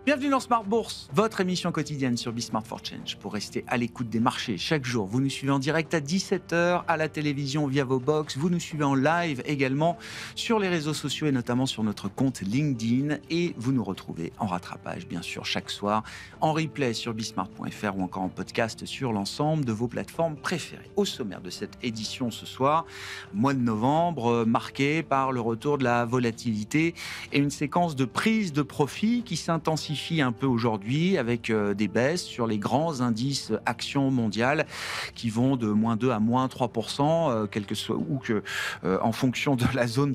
Bienvenue dans Smart Bourse, votre émission quotidienne sur Smart for Change. Pour rester à l'écoute des marchés chaque jour, vous nous suivez en direct à 17h à la télévision via vos box. Vous nous suivez en live également sur les réseaux sociaux et notamment sur notre compte LinkedIn. Et vous nous retrouvez en rattrapage, bien sûr, chaque soir en replay sur bismart.fr ou encore en podcast sur l'ensemble de vos plateformes préférées. Au sommaire de cette édition ce soir, mois de novembre, marqué par le retour de la volatilité et une séquence de prise de profit qui s'intensifie un peu aujourd'hui avec des baisses sur les grands indices actions mondiales qui vont de -2 à -3%, quel que soit ou que en fonction de la zone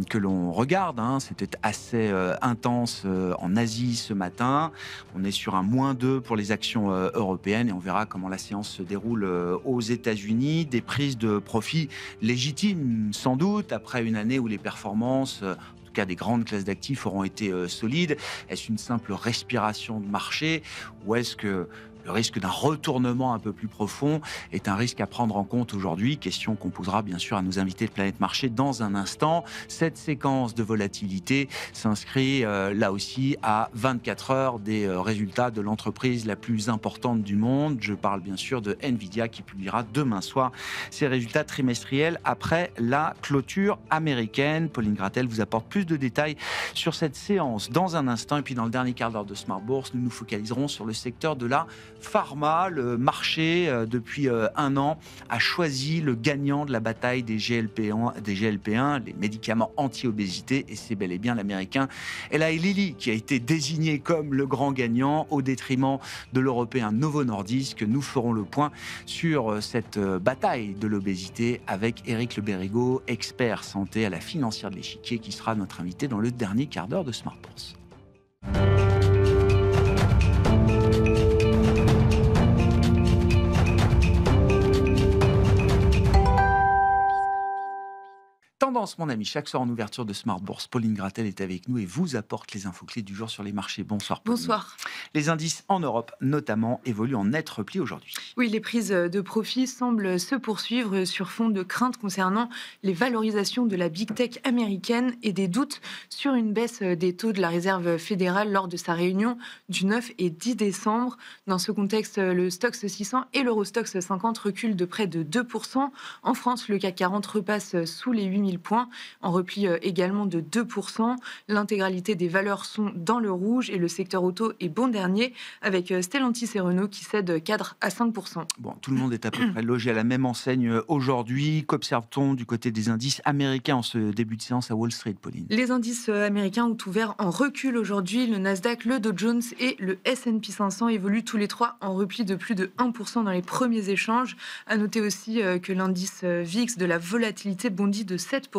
que l'on regarde. C'était assez intense en Asie ce matin. On est sur un -2 pour les actions européennes et on verra comment la séance se déroule aux États-Unis. Des prises de profit légitimes sans doute après une année où les performances cas des grandes classes d'actifs auront été solides. Est-ce une simple respiration de marché ou est-ce que le risque d'un retournement un peu plus profond est un risque à prendre en compte aujourd'hui? Question qu'on posera bien sûr à nos invités de Planète Marché dans un instant. Cette séquence de volatilité s'inscrit là aussi à 24 heures des résultats de l'entreprise la plus importante du monde. Je parle bien sûr de Nvidia qui publiera demain soir ses résultats trimestriels après la clôture américaine. Pauline Gratel vous apporte plus de détails sur cette séance dans un instant. Et puis dans le dernier quart d'heure de Smart Bourse, nous nous focaliserons sur le secteur de la pharma. Le marché, depuis un an, a choisi le gagnant de la bataille des GLP-1, les médicaments anti-obésité, et c'est bel et bien l'américain Eli Lilly qui a été désigné comme le grand gagnant au détriment de l'européen Novo Nordisk. Nous ferons le point sur cette bataille de l'obésité avec Éric Le Berrigaud, expert santé à la Financière de l'Échiquier, qui sera notre invité dans le dernier quart d'heure de Smart Bourse. Tendance, mon ami, chaque soir en ouverture de Smart Bourse, Pauline Gratel est avec nous et vous apporte les infos clés du jour sur les marchés. Bonsoir Pauline. Bonsoir. Les indices en Europe, notamment, évoluent en net repli aujourd'hui. Oui, les prises de profit semblent se poursuivre sur fond de craintes concernant les valorisations de la Big Tech américaine et des doutes sur une baisse des taux de la Réserve fédérale lors de sa réunion du 9 et 10 décembre. Dans ce contexte, le Stoxx 600 et l'Eurostoxx 50 reculent de près de 2%. En France, le CAC 40 repasse sous les 8000 points, en repli également de 2%. L'intégralité des valeurs sont dans le rouge et le secteur auto est bon dernier, avec Stellantis et Renault qui cèdent cadre à 5%. Bon, tout le monde est à peu près logé à la même enseigne aujourd'hui. Qu'observe-t-on du côté des indices américains en ce début de séance à Wall Street, Pauline? Les indices américains ont ouvert en recul aujourd'hui. Le Nasdaq, le Dow Jones et le S&P 500 évoluent tous les trois en repli de plus de 1% dans les premiers échanges. À noter aussi que l'indice VIX de la volatilité bondit de 7%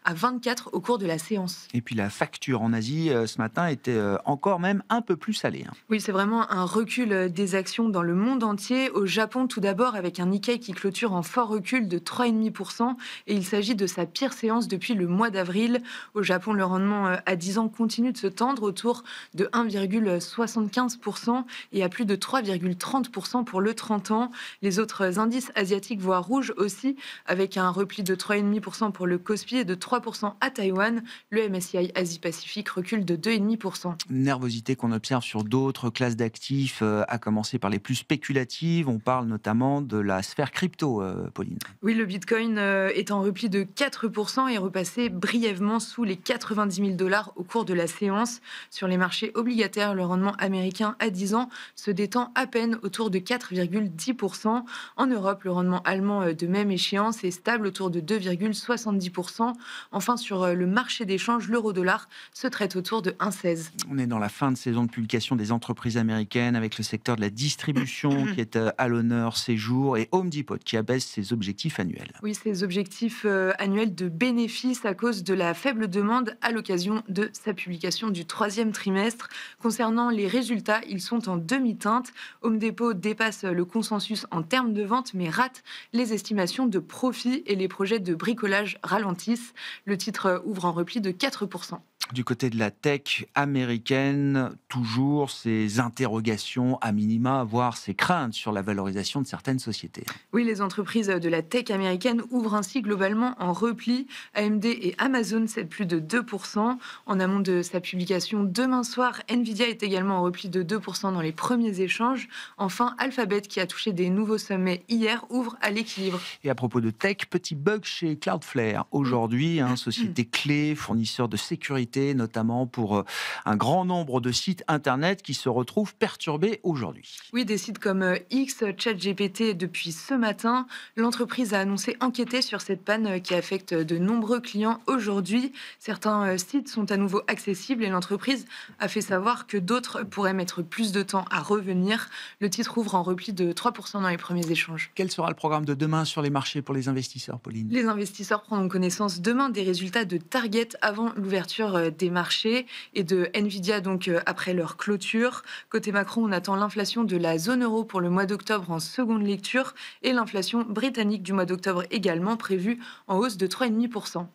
à 24 au cours de la séance. Et puis la facture en Asie ce matin était encore même un peu plus salée. Oui, c'est vraiment un recul des actions dans le monde entier. Au Japon, tout d'abord, avec un Nikkei qui clôture en fort recul de 3,5%. Et il s'agit de sa pire séance depuis le mois d'avril. Au Japon, le rendement à 10 ans continue de se tendre autour de 1,75% et à plus de 3,30% pour le 30 ans. Les autres indices asiatiques voient rouge aussi, avec un repli de 3,5% pour le Kospi et de 3% à Taïwan. Le MSCI Asie-Pacifique recule de 2,5%. Nervosité qu'on observe sur d'autres classes d'actifs, à commencer par les plus spéculatives. On parle notamment de la sphère crypto, Pauline. Oui, le Bitcoin est en repli de 4% et est repassé brièvement sous les 90 000 $ au cours de la séance. Sur les marchés obligataires, le rendement américain à 10 ans se détend à peine autour de 4,10%. En Europe, le rendement allemand de même échéance est stable autour de 2,70%. Enfin, sur le marché d'échange, l'euro-dollar se traite autour de 1,16. On est dans la fin de saison de publication des entreprises américaines avec le secteur de la distribution qui est à l'honneur ces jours et Home Depot qui abaisse ses objectifs annuels. Oui, ses objectifs annuels de bénéfices à cause de la faible demande à l'occasion de sa publication du troisième trimestre. Concernant les résultats, ils sont en demi-teinte. Home Depot dépasse le consensus en termes de vente mais rate les estimations de profit et les projets de bricolage ralentissent. Le titre ouvre en repli de 4%. Du côté de la tech américaine, toujours ces interrogations à minima, voire ces craintes sur la valorisation de certaines sociétés. Oui, les entreprises de la tech américaine ouvrent ainsi globalement en repli. AMD et Amazon cèdent plus de 2%. En amont de sa publication demain soir, Nvidia est également en repli de 2% dans les premiers échanges. Enfin, Alphabet, qui a touché des nouveaux sommets hier, ouvre à l'équilibre. Et à propos de tech, petit bug chez Cloudflare. Aujourd'hui, société clé, fournisseur de sécurité, notamment pour un grand nombre de sites Internet qui se retrouvent perturbés aujourd'hui. Oui, des sites comme X, ChatGPT depuis ce matin. L'entreprise a annoncé enquêter sur cette panne qui affecte de nombreux clients aujourd'hui. Certains sites sont à nouveau accessibles et l'entreprise a fait savoir que d'autres pourraient mettre plus de temps à revenir. Le titre ouvre en repli de 3% dans les premiers échanges. Quel sera le programme de demain sur les marchés pour les investisseurs, Pauline ? Les investisseurs prendront connaissance demain des résultats de Target avant l'ouverture des marchés et de Nvidia donc après leur clôture. Côté macro, on attend l'inflation de la zone euro pour le mois d'octobre en seconde lecture et l'inflation britannique du mois d'octobre également prévue en hausse de 3,5%.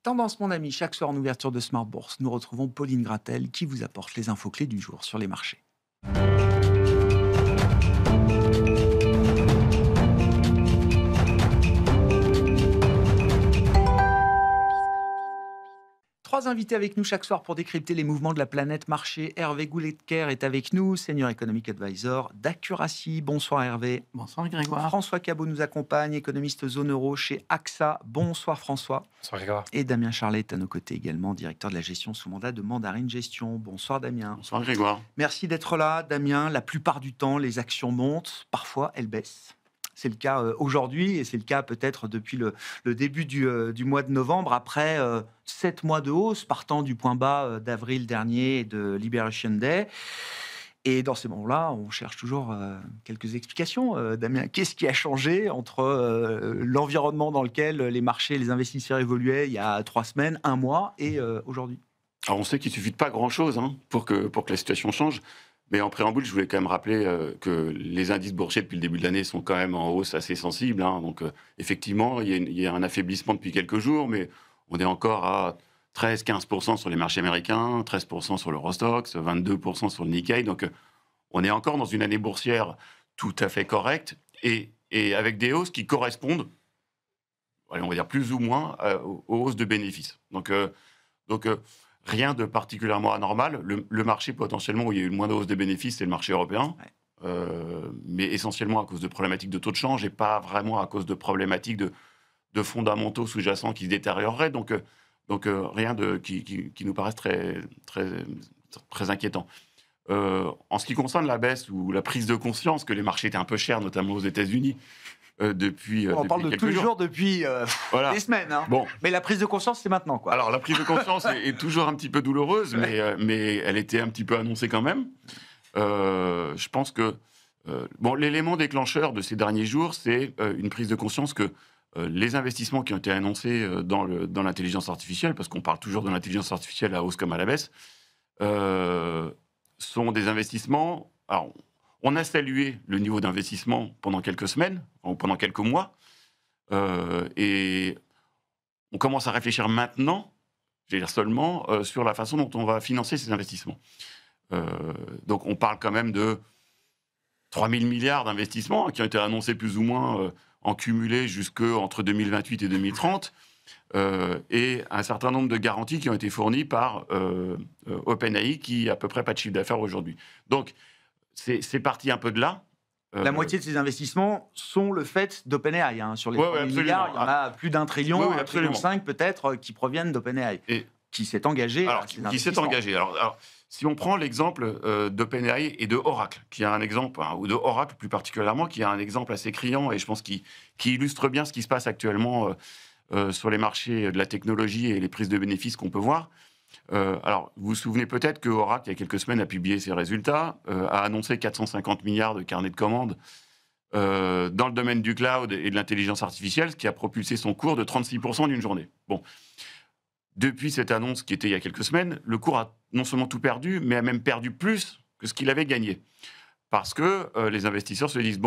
Tendance, mon ami, chaque soir en ouverture de Smart Bourse, nous retrouvons Pauline Gratel qui vous apporte les infos clés du jour sur les marchés. Trois invités avec nous chaque soir pour décrypter les mouvements de la planète marché. Hervé Gouletker est avec nous, Senior Economic Advisor d'Accuracy. Bonsoir Hervé. Bonsoir Grégoire. François Cabot nous accompagne, économiste zone euro chez AXA. Bonsoir François. Bonsoir Grégoire. Et Damien Charlet est à nos côtés également, directeur de la gestion sous mandat de Mandarine Gestion. Bonsoir Damien. Bonsoir Grégoire. Merci d'être là Damien. La plupart du temps, les actions montent, parfois elles baissent. C'est le cas aujourd'hui et c'est le cas peut-être depuis le début du mois de novembre, après 7 mois de hausse partant du point bas d'avril dernier et de Liberation Day. Et dans ces moments-là, on cherche toujours quelques explications. Damien, qu'est-ce qui a changé entre l'environnement dans lequel les marchés et les investisseurs évoluaient il y a 3 semaines, 1 mois et aujourd'hui ? Alors on sait qu'il ne suffit de pas grand-chose pour que la situation change. Mais en préambule, je voulais quand même rappeler que les indices boursiers depuis le début de l'année sont quand même en hausse assez sensible. Donc effectivement, il y a un affaiblissement depuis quelques jours, mais on est encore à 13-15% sur les marchés américains, 13% sur l'Eurostoxx, 22% sur le Nikkei. Donc on est encore dans une année boursière tout à fait correcte et avec des hausses qui correspondent, on va dire plus ou moins, aux hausses de bénéfices. Donc rien de particulièrement anormal. Le marché potentiellement où il y a eu le moins de hausse des bénéfices, c'est le marché européen. Ouais. Mais essentiellement à cause de problématiques de taux de change et pas vraiment à cause de problématiques de fondamentaux sous-jacents qui se détérioreraient. Donc rien qui nous paraisse très, très, très inquiétant. En ce qui concerne la baisse ou la prise de conscience que les marchés étaient un peu chers, notamment aux États-Unis, depuis on parle de tous les jours depuis voilà. des semaines. Bon. Mais la prise de conscience, c'est maintenant, quoi. Alors, la prise de conscience est toujours un petit peu douloureuse, mais elle était un petit peu annoncée quand même. Je pense que l'élément déclencheur de ces derniers jours, c'est une prise de conscience que les investissements qui ont été annoncés dans l'intelligence artificielle, parce qu'on parle toujours de l'intelligence artificielle à hausse comme à la baisse, sont des investissements... Alors, on a salué le niveau d'investissement pendant quelques semaines, ou pendant quelques mois, et on commence à réfléchir maintenant, je vais dire seulement, sur la façon dont on va financer ces investissements. Donc on parle quand même de 3 000 milliards d'investissements qui ont été annoncés plus ou moins en cumulé jusqu'entre 2028 et 2030, et un certain nombre de garanties qui ont été fournies par OpenAI, qui a à peu près pas de chiffre d'affaires aujourd'hui. Donc, c'est parti un peu de là. La moitié de ces investissements sont le fait d'OpenAI. Sur les 3 000 milliards, il y en a plus d'1 trillion, 1,5 trillion peut-être, qui proviennent d'OpenAI, qui s'est engagé. Qui s'est engagé. Alors, si on prend l'exemple d'OpenAI et de Oracle, qui a un exemple, ou de Oracle plus particulièrement, qui a un exemple assez criant, et je pense qui illustre bien ce qui se passe actuellement sur les marchés de la technologie et les prises de bénéfices qu'on peut voir. Alors, vous vous souvenez peut-être que Oracle, il y a quelques semaines, a publié ses résultats, a annoncé 450 milliards de carnets de commandes dans le domaine du cloud et de l'intelligence artificielle, ce qui a propulsé son cours de 36% d'une journée. Bon. Depuis cette annonce qui était il y a quelques semaines, le cours a non seulement tout perdu, mais a même perdu plus que ce qu'il avait gagné. Parce que les investisseurs se disent,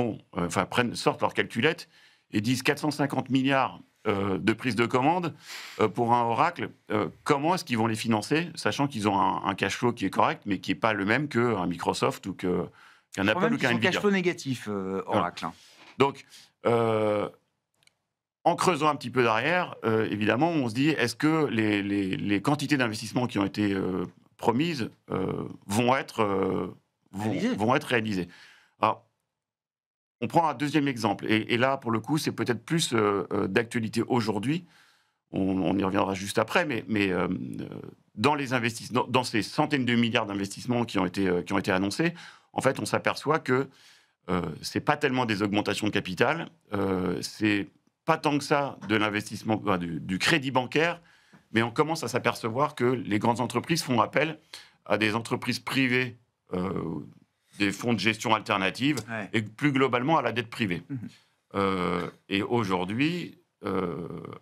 sortent leur calculette et disent 450 milliards de prise de commande pour un Oracle. Comment est-ce qu'ils vont les financer, sachant qu'ils ont un cash flow qui est correct, mais qui n'est pas le même qu'un Microsoft ou qu'un Apple ou qu'un Nvidia. Cash flow négatif, Oracle. Voilà. Donc, en creusant un petit peu derrière, évidemment, on se dit, est-ce que les quantités d'investissement qui ont été promises vont être réalisées. Alors, on prend un deuxième exemple, et là, pour le coup, c'est peut-être plus d'actualité aujourd'hui. On y reviendra juste après, mais dans les investissements, dans ces centaines de milliards d'investissements qui ont été annoncés, en fait, on s'aperçoit que c'est pas tellement des augmentations de capital, c'est pas tant que ça de l'investissement, du crédit bancaire, mais on commence à s'apercevoir que les grandes entreprises font appel à des entreprises privées, des fonds de gestion alternatifs, et plus globalement à la dette privée. Et aujourd'hui,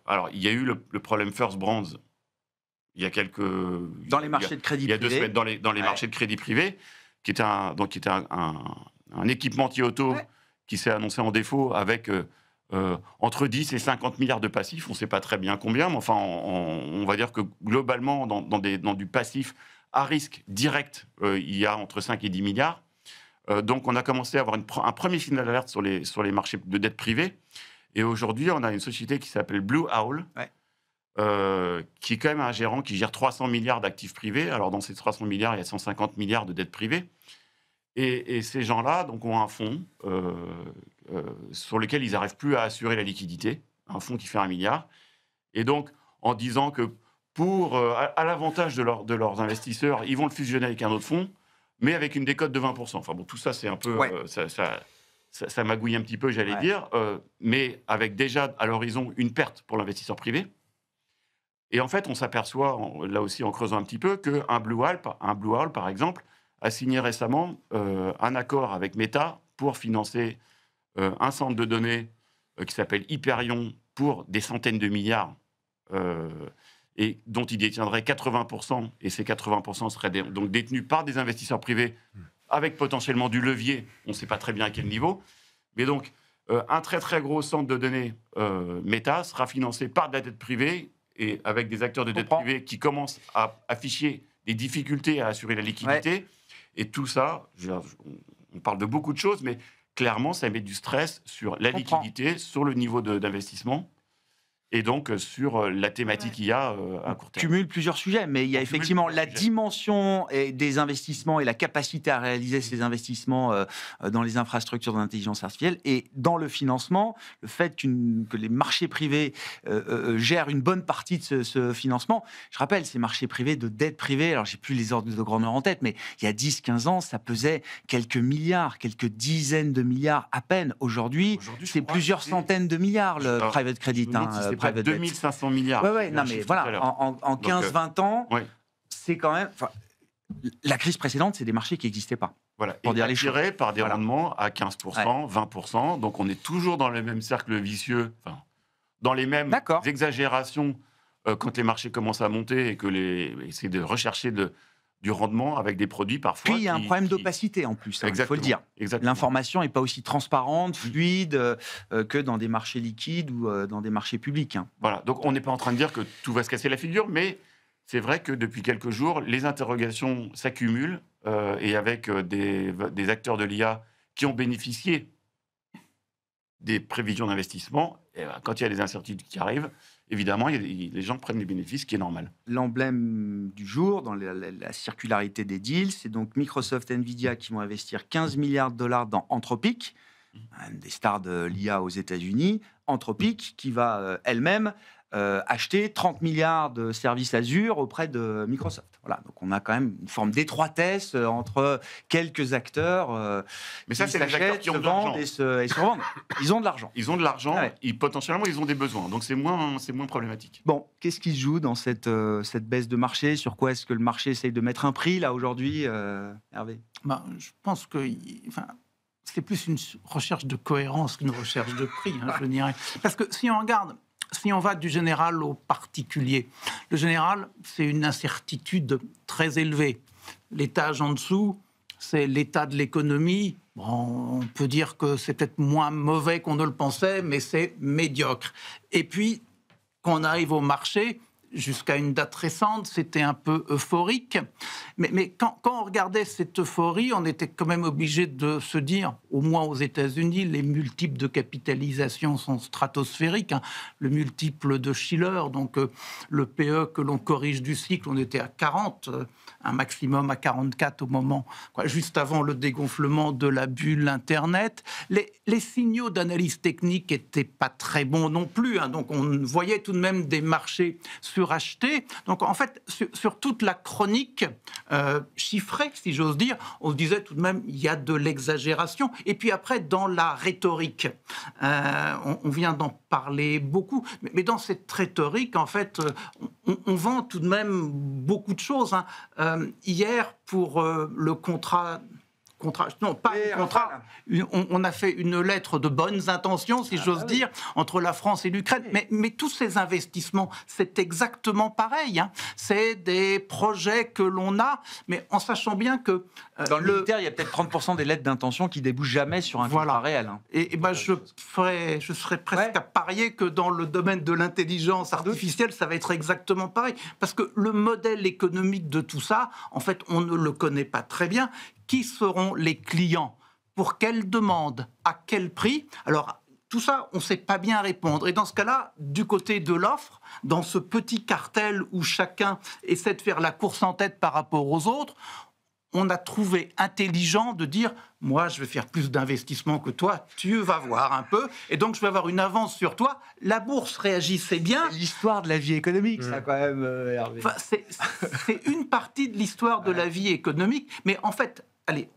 alors il y a eu le problème First Brands, il y a dans les marchés de crédit privé. Il y a 2 semaines, dans les marchés de crédit privé, qui était un équipementier auto qui s'est annoncé en défaut avec entre 10 et 50 milliards de passifs. On ne sait pas très bien combien, mais enfin, on va dire que globalement, dans du passif à risque direct, il y a entre 5 et 10 milliards. Donc, on a commencé à avoir un premier signal d'alerte sur les marchés de dette privée. Et aujourd'hui, on a une société qui s'appelle Blue Owl, qui est quand même un gérant qui gère 300 milliards d'actifs privés. Alors, dans ces 300 milliards, il y a 150 milliards de dettes privées. Et ces gens-là donc, ont un fonds sur lequel ils n'arrivent plus à assurer la liquidité, un fonds qui fait 1 milliard. Et donc, en disant que à l'avantage de leurs investisseurs, ils vont le fusionner avec un autre fonds, mais avec une décote de 20%. Enfin bon, tout ça, c'est un peu... ça magouille un petit peu, j'allais dire, mais avec déjà à l'horizon une perte pour l'investisseur privé. Et en fait, on s'aperçoit, là aussi en creusant un petit peu, qu'un Blue Owl, par exemple, a signé récemment un accord avec Meta pour financer un centre de données qui s'appelle Hyperion pour des centaines de milliards et dont il détiendrait 80%, et ces 80% seraient donc détenus par des investisseurs privés avec potentiellement du levier, on ne sait pas très bien à quel niveau, mais donc un très très gros centre de données Meta sera financé par de la dette privée et avec des acteurs de dette privée qui commencent à afficher des difficultés à assurer la liquidité. Et tout ça, on parle de beaucoup de choses, mais clairement, ça met du stress sur la liquidité, sur le niveau d'investissement, et donc sur la thématique qu'il y a à court terme. On cumule plusieurs sujets, mais il y a effectivement la dimension des investissements et la capacité à réaliser ces investissements dans les infrastructures d'intelligence artificielle, et dans le financement, le fait que les marchés privés gèrent une bonne partie de ce financement. Je rappelle, ces marchés privés de dette privée, alors j'ai plus les ordres de grandeur en tête, mais il y a 10-15 ans, ça pesait quelques milliards, quelques dizaines de milliards à peine. Aujourd'hui c'est plusieurs centaines de milliards, le private credit. C'est 2500 milliards. Non, mais voilà, en 15-20 ans, c'est quand même... La crise précédente, c'est des marchés qui n'existaient pas. Voilà. Pour dire les choses. Par des rendements à 15%, 20%. Donc, on est toujours dans le même cercle vicieux, dans les mêmes exagérations quand les marchés commencent à monter et que essayer de rechercher du rendement avec des produits parfois. Puis il y a un problème d'opacité en plus, il faut le dire. L'information n'est pas aussi transparente, fluide que dans des marchés liquides ou dans des marchés publics. Voilà, donc on n'est pas en train de dire que tout va se casser la figure, mais c'est vrai que depuis quelques jours, les interrogations s'accumulent et avec des acteurs de l'IA qui ont bénéficié des prévisions d'investissement, et quand il y a des incertitudes qui arrivent, évidemment, les gens prennent les bénéfices, ce qui est normal. L'emblème du jour, dans la circularité des deals, c'est donc Microsoft et Nvidia qui vont investir 15 milliards de dollars dans Anthropic, une des stars de l'IA aux États-Unis. Anthropic qui va elle-même acheter 30 milliards de services Azure auprès de Microsoft. Voilà, donc on a quand même une forme d'étroitesse entre quelques acteurs. Mais ça, c'est les acteurs qui ont de l'argent et se revendent. Ils ont de l'argent. Ils ont de l'argent. Potentiellement, ils ont des besoins. Donc c'est moins problématique. Bon, qu'est-ce qui se joue dans cette baisse de marché? Sur quoi est-ce que le marché essaye de mettre un prix là aujourd'hui, Hervé? Je pense que. C'est plus une recherche de cohérence qu'une recherche de prix, je dirais. Parce que si on va du général au particulier, le général, c'est une incertitude très élevée. L'étage en dessous, c'est l'état de l'économie. Bon, on peut dire que c'est peut-être moins mauvais qu'on ne le pensait, mais c'est médiocre. Et puis, quand on arrive au marché, jusqu'à une date récente, c'était un peu euphorique. Mais quand on regardait cette euphorie, on était quand même obligé de se dire, au moins aux États-Unis, les multiples de capitalisation sont stratosphériques. Le multiple de Shiller, donc le PE que l'on corrige du cycle, on était à 40, un maximum à 44 au moment, juste avant le dégonflement de la bulle Internet. Les signaux d'analyse technique n'étaient pas très bons non plus. Donc on voyait tout de même des marchés surachetés. Donc en fait, sur toute la chronique chiffrée, si j'ose dire, on se disait tout de même il y a de l'exagération. Et puis après, dans la rhétorique, on vient d'en parler beaucoup, mais dans cette rhétorique, en fait, on vend tout de même beaucoup de choses. Hier, pour le contrat, non, pas un contrat. On a fait une lettre de bonnes intentions, si j'ose dire, entre la France et l'Ukraine. Mais tous ces investissements, c'est exactement pareil. C'est des projets que l'on a, mais en sachant bien que... dans le militaire, il y a peut-être 30% des lettres d'intention qui débouchent jamais sur un contrat réel. Et je serais presque à parier que dans le domaine de l'intelligence artificielle, ça va être exactement pareil. Parce que le modèle économique de tout ça, en fait, on ne le connaît pas très bien. Qui seront les clients? Pour quelle demande? À quel prix? Alors, tout ça, on ne sait pas bien répondre. Et dans ce cas-là, du côté de l'offre, dans ce petit cartel où chacun essaie de faire la course en tête par rapport aux autres, on a trouvé intelligent de dire « moi, je vais faire plus d'investissements que toi, tu vas voir un peu, et donc je vais avoir une avance sur toi ». La bourse réagissait bien. C'est l'histoire de la vie économique, ça, quand même, Hervé. Enfin, c'est une partie de l'histoire de la vie économique, mais en fait, allez,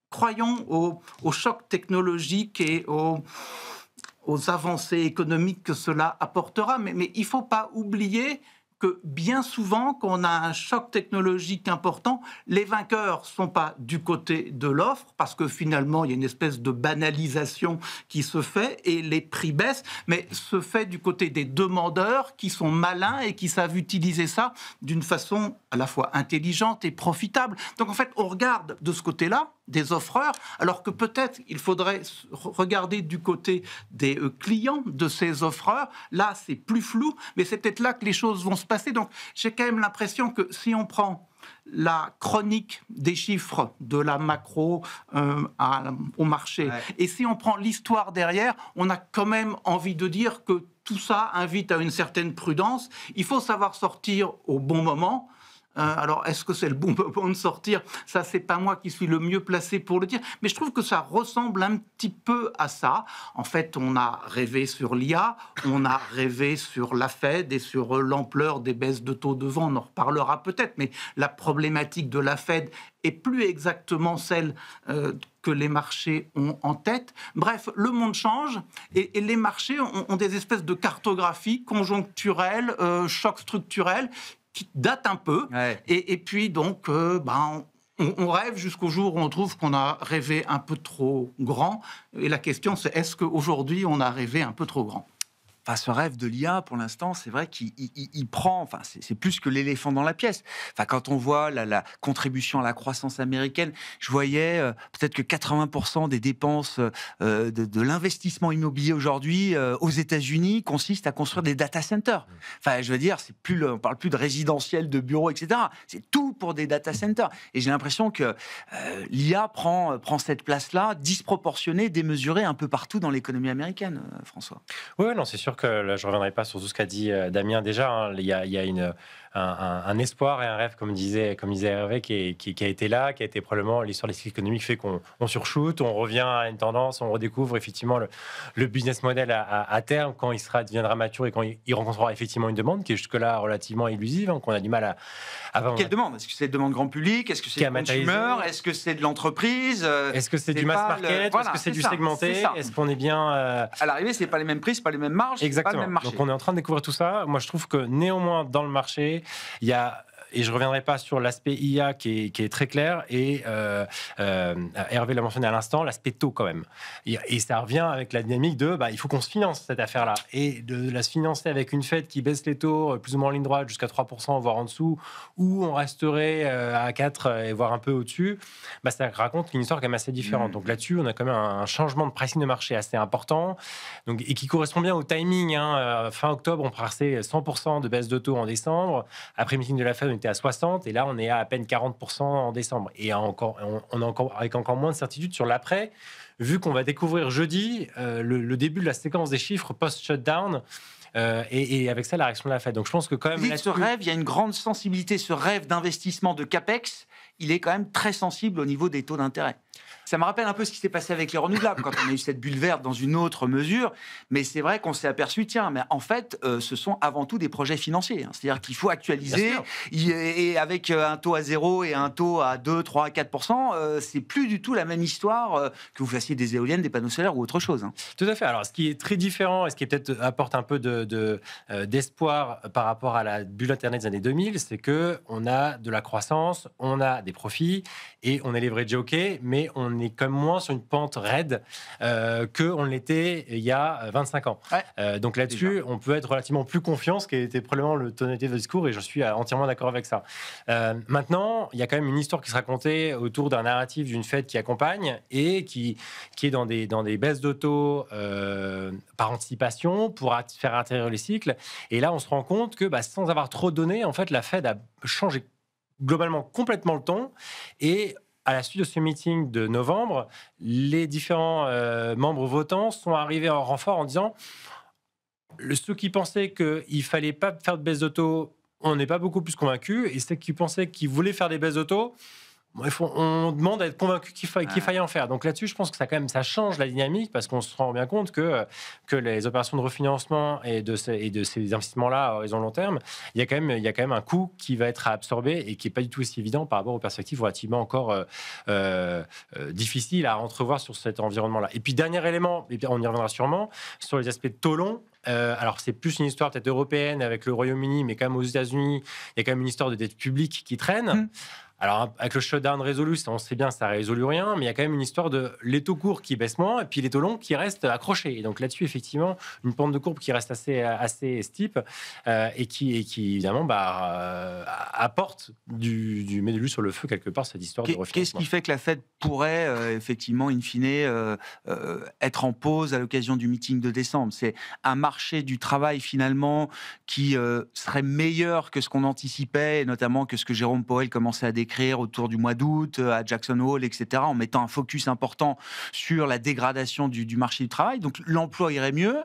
croyons au choc technologique et aux avancées économiques que cela apportera, mais il ne faut pas oublier que bien souvent, quand on a un choc technologique important, les vainqueurs ne sont pas du côté de l'offre, parce que finalement, il y a une espèce de banalisation qui se fait et les prix baissent, mais se fait du côté des demandeurs qui sont malins et qui savent utiliser ça d'une façon à la fois intelligente et profitable. Donc en fait, on regarde de ce côté-là des offreurs, alors que peut-être il faudrait regarder du côté des clients de ces offreurs. Là, c'est plus flou, mais c'est peut-être là que les choses vont se passer. Donc j'ai quand même l'impression que si on prend la chronique des chiffres de la macro au marché, et si on prend l'histoire derrière, on a quand même envie de dire que tout ça invite à une certaine prudence. Il faut savoir sortir au bon moment. Alors, est-ce que c'est le bon moment de sortir? Ça, c'est pas moi qui suis le mieux placé pour le dire. Mais je trouve que ça ressemble un petit peu à ça. En fait, on a rêvé sur l'IA, on a rêvé sur la Fed et sur l'ampleur des baisses de taux de vent. On en reparlera peut-être, mais la problématique de la Fed est plus exactement celle que les marchés ont en tête. Bref, le monde change et les marchés ont des espèces de cartographie conjoncturelle, choc structurel, qui date un peu, et puis donc on rêve jusqu'au jour où on trouve qu'on a rêvé un peu trop grand, et la question c'est est-ce qu'aujourd'hui on a rêvé un peu trop grand? Enfin, ce rêve de l'IA, pour l'instant, c'est vrai qu'il prend... Enfin, c'est plus que l'éléphant dans la pièce. Enfin, quand on voit la contribution à la croissance américaine, je voyais peut-être que 80% des dépenses de l'investissement immobilier aujourd'hui aux États-Unis consistent à construire des data centers. Enfin, je veux dire, on parle plus de résidentiel, de bureaux, etc. C'est tout pour des data centers. Et j'ai l'impression que l'IA prend cette place-là, disproportionnée, démesurée, un peu partout dans l'économie américaine, François. Oui, non, c'est sûr que là, je ne reviendrai pas sur tout ce qu'a dit Damien déjà. Il y a un espoir et un rêve, comme disait Hervé, qui a été là, qui a été probablement l'histoire des cycles économiques fait qu'on surshoote, on revient à une tendance, on redécouvre effectivement le business model à terme quand il deviendra mature et quand il rencontrera effectivement une demande qui est jusque-là relativement illusive, qu'on a du mal à... Quelle demande? Est-ce que c'est de demande grand public? Est-ce que c'est du consumer? Est-ce que c'est de l'entreprise? Est-ce que c'est du mass market? Est-ce que c'est du segmenté? Est-ce qu'on est bien... À l'arrivée, c'est pas les mêmes prix, c'est pas les mêmes marges. Exactement. Pas le même marché. Donc on est en train de découvrir tout ça. Moi, je trouve que néanmoins, dans le marché, il y a et je ne reviendrai pas sur l'aspect IA qui est très clair, et Hervé l'a mentionné à l'instant, l'aspect taux quand même. Et ça revient avec la dynamique de il faut qu'on se finance cette affaire-là. Et de la se financer avec une Fed qui baisse les taux plus ou moins en ligne droite jusqu'à 3%, voire en dessous, ou on resterait à 4 et voire un peu au-dessus, ça raconte une histoire quand même assez différente. Donc là-dessus, on a quand même un changement de pricing de marché assez important, donc, et qui correspond bien au timing. Fin octobre, on passait 100% de baisse de taux en décembre. Après le meeting de la Fed, on était à 60%, et là, on est à peine 40% en décembre. Et on a encore, avec encore moins de certitude sur l'après, vu qu'on va découvrir jeudi le début de la séquence des chiffres post-shutdown. Et avec ça, la réaction de la Fed. Donc je pense que quand même... Ce rêve, il y a une grande sensibilité, ce rêve d'investissement de CAPEX, il est quand même très sensible au niveau des taux d'intérêt. Ça me rappelle un peu ce qui s'est passé avec les renouvelables, quand on a eu cette bulle verte dans une autre mesure. Mais c'est vrai qu'on s'est aperçu, mais en fait, ce sont avant tout des projets financiers. C'est-à-dire qu'il faut actualiser. Et avec un taux à 0 et un taux à 2, 3, 4%, c'est plus du tout la même histoire que vous fassiez des éoliennes, des panneaux solaires ou autre chose. Tout à fait. Alors, ce qui est très différent et ce qui peut-être apporte un peu d'espoir par rapport à la bulle Internet des années 2000, c'est qu'on a de la croissance, on a des profits et on est leveragé, OK, mais on est quand même moins sur une pente raide qu'on l'était il y a 25 ans. Ouais. Donc là-dessus, déjà, on peut être relativement plus confiant, ce qui était probablement le tonalité de votre discours, et je suis entièrement d'accord avec ça. Maintenant, il y a quand même une histoire qui se racontait autour d'un narratif d'une Fed qui accompagne et qui est dans des baisses de taux par anticipation pour faire atterrir les cycles. Et là, on se rend compte que sans avoir trop donné, en fait, la Fed a changé globalement complètement le ton, et à la suite de ce meeting de novembre, les différents membres votants sont arrivés en renfort en disant ceux qui pensaient qu'il ne fallait pas faire de baisse de taux, on n'est pas beaucoup plus convaincus, et ceux qui pensaient qu'ils voulaient faire des baisses de taux, on demande à être convaincu qu'il faille en faire. Donc là-dessus, je pense que ça change la dynamique, parce qu'on se rend bien compte que les opérations de refinancement et de ces investissements-là à horizon long terme, il y a quand même un coût qui va être à absorber et qui n'est pas du tout aussi évident par rapport aux perspectives relativement encore difficiles à entrevoir sur cet environnement-là. Et puis, dernier élément, et on y reviendra sûrement, sur les aspects de taux longs. Alors, c'est plus une histoire peut-être européenne avec le Royaume-Uni, mais quand même aux États-Unis, il y a quand même une histoire de dette publique qui traîne. Alors, avec le shutdown résolu, on sait bien que ça ne résout rien, mais il y a quand même une histoire de les taux courts qui baissent moins et puis les taux longs qui restent accrochés. Et donc là-dessus, effectivement, une pente de courbe qui reste assez steep et qui évidemment, apporte du met de l'huile sur le feu quelque part, cette histoire de refinancement. Qu'est-ce qui fait que la Fed pourrait, effectivement, in fine, être en pause à l'occasion du meeting de décembre? C'est un marché du travail, finalement, qui serait meilleur que ce qu'on anticipait, et notamment que ce que Jérôme Powell commençait à décrire autour du mois d'août à Jackson Hole, etc., en mettant un focus important sur la dégradation du marché du travail. Donc l'emploi irait mieux,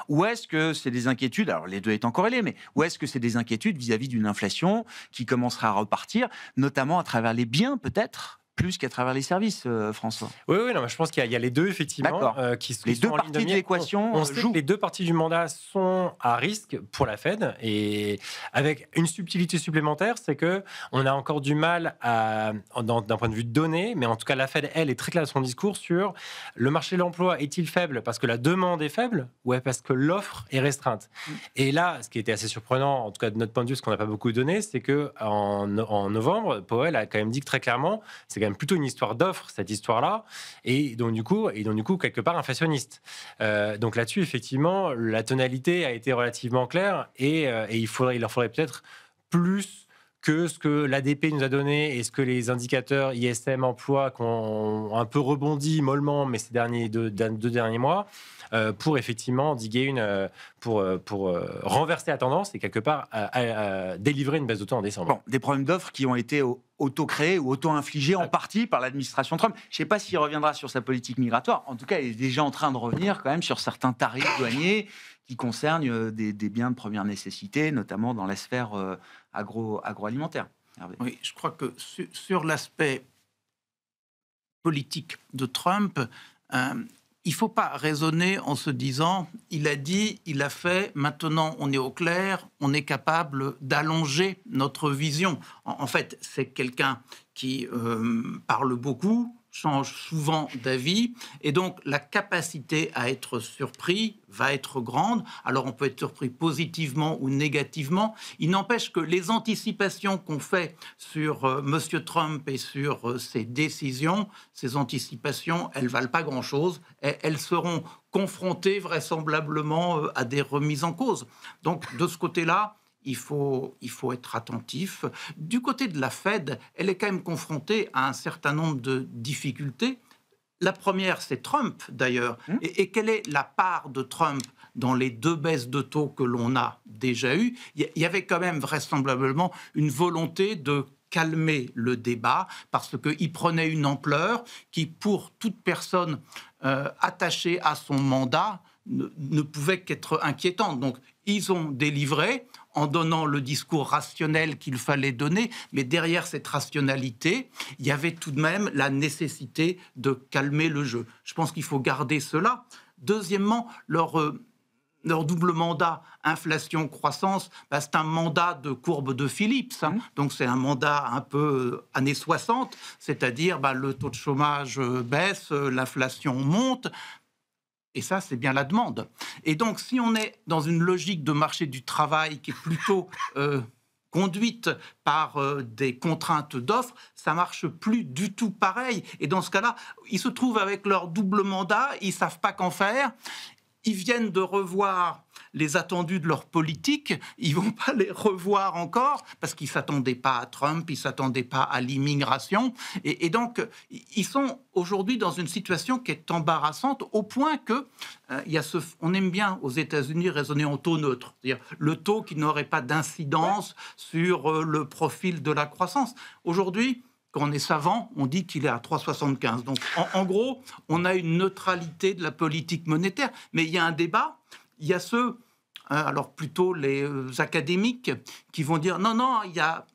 ou est-ce que c'est des inquiétudes, alors les deux étant corrélés, mais ou est-ce que c'est des inquiétudes vis-à-vis d'une inflation qui commencerait à repartir, notamment à travers les biens peut-être, plus qu'à travers les services, François? Oui, non, je pense qu'il y a les deux, effectivement, qui sont les deux parties de l'équation. On sait que les deux parties du mandat sont à risque pour la Fed, et avec une subtilité supplémentaire, c'est qu'on a encore du mal d'un point de vue de données, mais en tout cas, la Fed, elle, est très claire dans son discours sur le marché de l'emploi est-il faible parce que la demande est faible, ou parce que l'offre est restreinte. Et là, ce qui était assez surprenant, en tout cas de notre point de vue, parce qu'on n'a pas beaucoup de données, c'est qu'en novembre, Powell a quand même dit que très clairement, c'est quand même plutôt une histoire d'offre, cette histoire-là, et donc du coup quelque part inflationniste. Donc là-dessus, effectivement, la tonalité a été relativement claire, et il leur faudrait peut-être plus que ce que l'ADP nous a donné et ce que les indicateurs ISM emploi qui ont un peu rebondi mollement, mais ces deux derniers mois, pour effectivement diguer pour renverser la tendance et quelque part délivrer une baisse de taux en décembre. Bon, des problèmes d'offres qui ont été auto-créés ou auto-infligés en partie par l'administration Trump. Je ne sais pas s'il reviendra sur sa politique migratoire. En tout cas, il est déjà en train de revenir quand même sur certains tarifs douaniers qui concernent des biens de première nécessité, notamment dans la sphère agroalimentaire. Hervé. Oui, je crois que sur l'aspect politique de Trump, il ne faut pas raisonner en se disant « il a dit, il a fait, maintenant on est au clair, on est capable d'allonger notre vision ». En fait, c'est quelqu'un qui parle beaucoup, changent souvent d'avis, et donc la capacité à être surpris va être grande. Alors on peut être surpris positivement ou négativement. Il n'empêche que les anticipations qu'on fait sur Monsieur Trump et sur ses décisions, ces anticipations, elles valent pas grand-chose. Elles seront confrontées vraisemblablement à des remises en cause. Donc de ce côté-là, il faut être attentif. Du côté de la Fed, elle est quand même confrontée à un certain nombre de difficultés. La première, c'est Trump, d'ailleurs. Et quelle est la part de Trump dans les 2 baisses de taux que l'on a déjà eues? Il y avait quand même vraisemblablement une volonté de calmer le débat parce qu'il prenait une ampleur qui, pour toute personne attachée à son mandat, ne pouvait qu'être inquiétante. Donc, ils ont délivré en donnant le discours rationnel qu'il fallait donner, mais derrière cette rationalité, il y avait tout de même la nécessité de calmer le jeu. Je pense qu'il faut garder cela. Deuxièmement, leur double mandat inflation-croissance, c'est un mandat de courbe de Phillips. Donc c'est un mandat un peu années 60, c'est-à-dire le taux de chômage baisse, l'inflation monte. Et ça, c'est bien la demande. Et donc, si on est dans une logique de marché du travail qui est plutôt conduite par des contraintes d'offres, ça marche plus du tout pareil. Et dans ce cas-là, ils se trouvent avec leur double mandat, ils savent pas qu'en faire. Ils viennent de revoir les attendus de leur politique, ils vont pas les revoir encore parce qu'ils s'attendaient pas à Trump, ils s'attendaient pas à l'immigration, et donc ils sont aujourd'hui dans une situation qui est embarrassante au point que on aime bien aux États-Unis raisonner en taux neutre, c'est-à-dire le taux qui n'aurait pas d'incidence sur le profil de la croissance. Aujourd'hui, quand on est savant, on dit qu'il est à 3,75. Donc, en gros, on a une neutralité de la politique monétaire. Mais il y a un débat. Il y a ceux, alors plutôt les académiques, qui vont dire non, il y a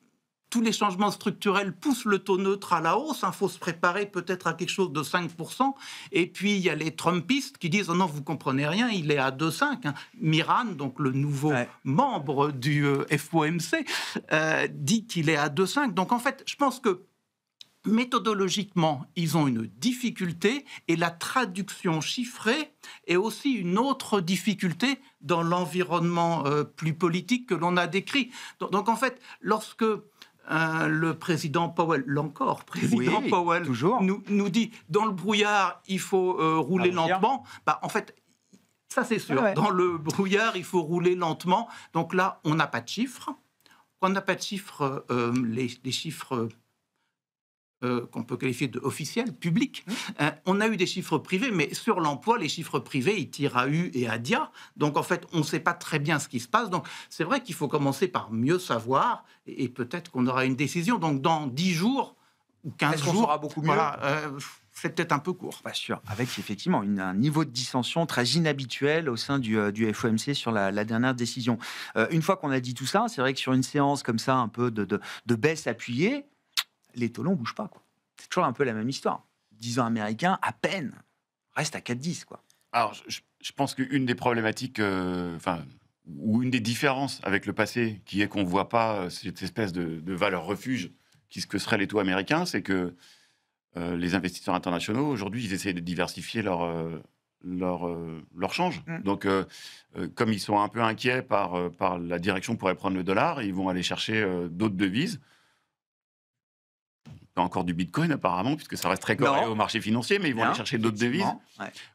tous les changements structurels poussent le taux neutre à la hausse. Il faut se préparer peut-être à quelque chose de 5%. Et puis, il y a les Trumpistes qui disent non, vous comprenez rien, il est à 2,5. Miran, donc le nouveau membre du FOMC, dit qu'il est à 2,5. Donc, en fait, je pense que méthodologiquement, ils ont une difficulté et la traduction chiffrée est aussi une autre difficulté dans l'environnement plus politique que l'on a décrit. Donc en fait, lorsque le président Powell, Powell, nous dit dans le brouillard, il faut rouler lentement, en fait, ça c'est sûr. Dans le brouillard, il faut rouler lentement. Donc là, on n'a pas de chiffres. Quand on n'a pas de chiffres, les chiffres qu'on peut qualifier d'officiels, publics. On a eu des chiffres privés, mais sur l'emploi, les chiffres privés, ils tirent à U et à Dia. Donc, en fait, on ne sait pas très bien ce qui se passe. Donc, c'est vrai qu'il faut commencer par mieux savoir et peut-être qu'on aura une décision. Donc, dans 10 jours ou 15 jours, saura beaucoup mieux. C'est peut-être un peu court. Pas sûr. Avec effectivement un niveau de dissension très inhabituel au sein du FOMC sur la dernière décision. Une fois qu'on a dit tout ça, c'est vrai que sur une séance comme ça, un peu de baisse appuyée, les taux longs ne bougent pas, quoi. C'est toujours un peu la même histoire. 10 ans américains, à peine, reste à 4,10, quoi. Alors, je pense qu'une des problématiques, ou une des différences avec le passé, qui est qu'on ne voit pas cette espèce de valeur refuge que seraient les taux américains, c'est que les investisseurs internationaux, aujourd'hui, ils essaient de diversifier leur change. Donc, comme ils sont un peu inquiets par la direction pourrait prendre le dollar, ils vont aller chercher d'autres devises. Pas encore du Bitcoin apparemment, puisque ça reste très corrélé au marché financier, mais ils vont aller chercher d'autres devises,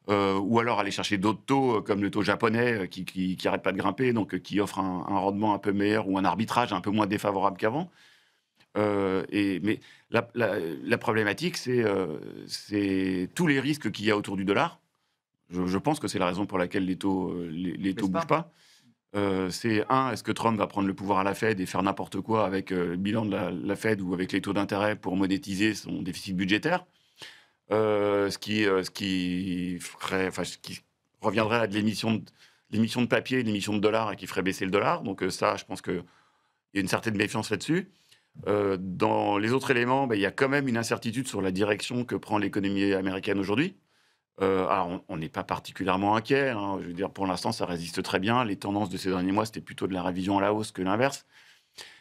ou alors aller chercher d'autres taux, comme le taux japonais qui n'arrête pas de grimper, donc qui offre un rendement un peu meilleur, ou un arbitrage un peu moins défavorable qu'avant. Mais la problématique, c'est tous les risques qu'il y a autour du dollar. Je pense que c'est la raison pour laquelle les taux ne bougent pas. Est-ce que Trump va prendre le pouvoir à la Fed et faire n'importe quoi avec le bilan de la Fed ou avec les taux d'intérêt pour monétiser son déficit budgétaire, ce qui reviendrait à de l'émission de papier, de l'émission de dollars et qui ferait baisser le dollar. Donc ça, je pense qu'il y a une certaine méfiance là-dessus. Dans les autres éléments, il y a quand même une incertitude sur la direction que prend l'économie américaine aujourd'hui. Alors, on n'est pas particulièrement inquiet. Je veux dire, pour l'instant, ça résiste très bien. Les tendances de ces derniers mois, c'était plutôt de la révision à la hausse que l'inverse.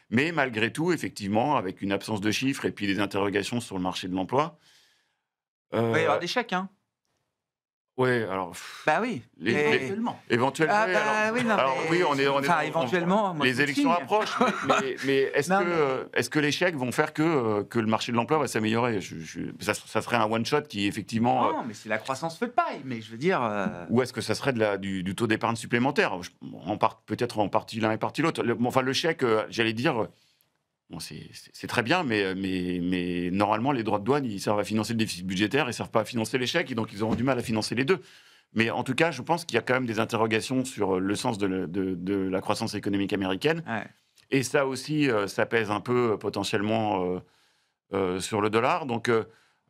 Mais malgré tout, effectivement, avec une absence de chiffres et puis des interrogations sur le marché de l'emploi, Il va y avoir des chèques, hein. Oui, alors. Bah oui. Éventuellement. Éventuellement. Ah bah oui, non, alors, mais- oui, on est. Enfin, éventuellement, moi, les je élections signe. approchent, mais Non, est-ce que les chèques vont faire que le marché de l'emploi va s'améliorer? Ça serait un one shot qui effectivement. Non, mais c'est la croissance feu de paille. Mais je veux dire. Ou est-ce que ça serait du taux d'épargne supplémentaire? Peut-être en partie l'un et partie l'autre. Enfin, le chèque, j'allais dire. Bon, c'est très bien, mais normalement, les droits de douane, ils servent à financer le déficit budgétaire, ils ne servent pas à financer les chèques, et donc ils auront du mal à financer les deux. Mais en tout cas, je pense qu'il y a quand même des interrogations sur le sens de la croissance économique américaine. Ouais. Et ça aussi, ça pèse un peu potentiellement sur le dollar. Donc,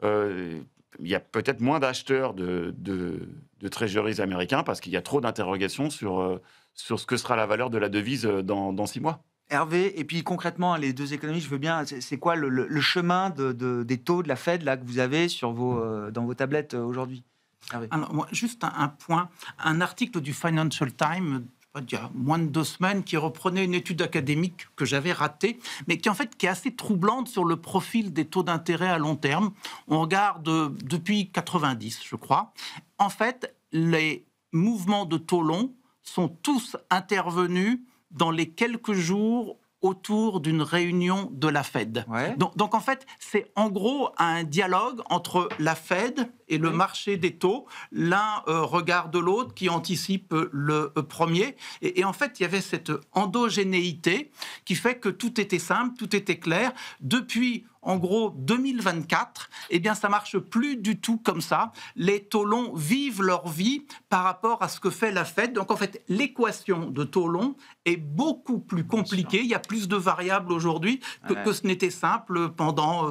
il y a peut-être moins d'acheteurs de treasuries américains parce qu'il y a trop d'interrogations sur ce que sera la valeur de la devise dans 6 mois. Hervé, et puis concrètement, les deux économies, je veux bien, c'est quoi le chemin des taux de la Fed là, que vous avez dans vos tablettes aujourd'hui, Hervé? Alors, moi, juste un point. Un article du Financial Times, il y a moins de 2 semaines, qui reprenait une étude académique que j'avais ratée, mais qui est assez troublante sur le profil des taux d'intérêt à long terme. On regarde depuis 90, je crois. En fait, les mouvements de taux longs sont tous intervenus dans les quelques jours autour d'une réunion de la Fed. Ouais. Donc en fait, c'est en gros un dialogue entre la Fed et le marché des taux. L'un regarde l'autre qui anticipe le premier. Et en fait, il y avait cette endogénéité qui fait que tout était simple, tout était clair. Depuis, en gros, 2024, eh bien, ça marche plus du tout comme ça. Les taux longs vivent leur vie par rapport à ce que fait la Fed. Donc, en fait, l'équation de taux longs est beaucoup plus compliquée. Il y a plus de variables aujourd'hui que ce n'était simple pendant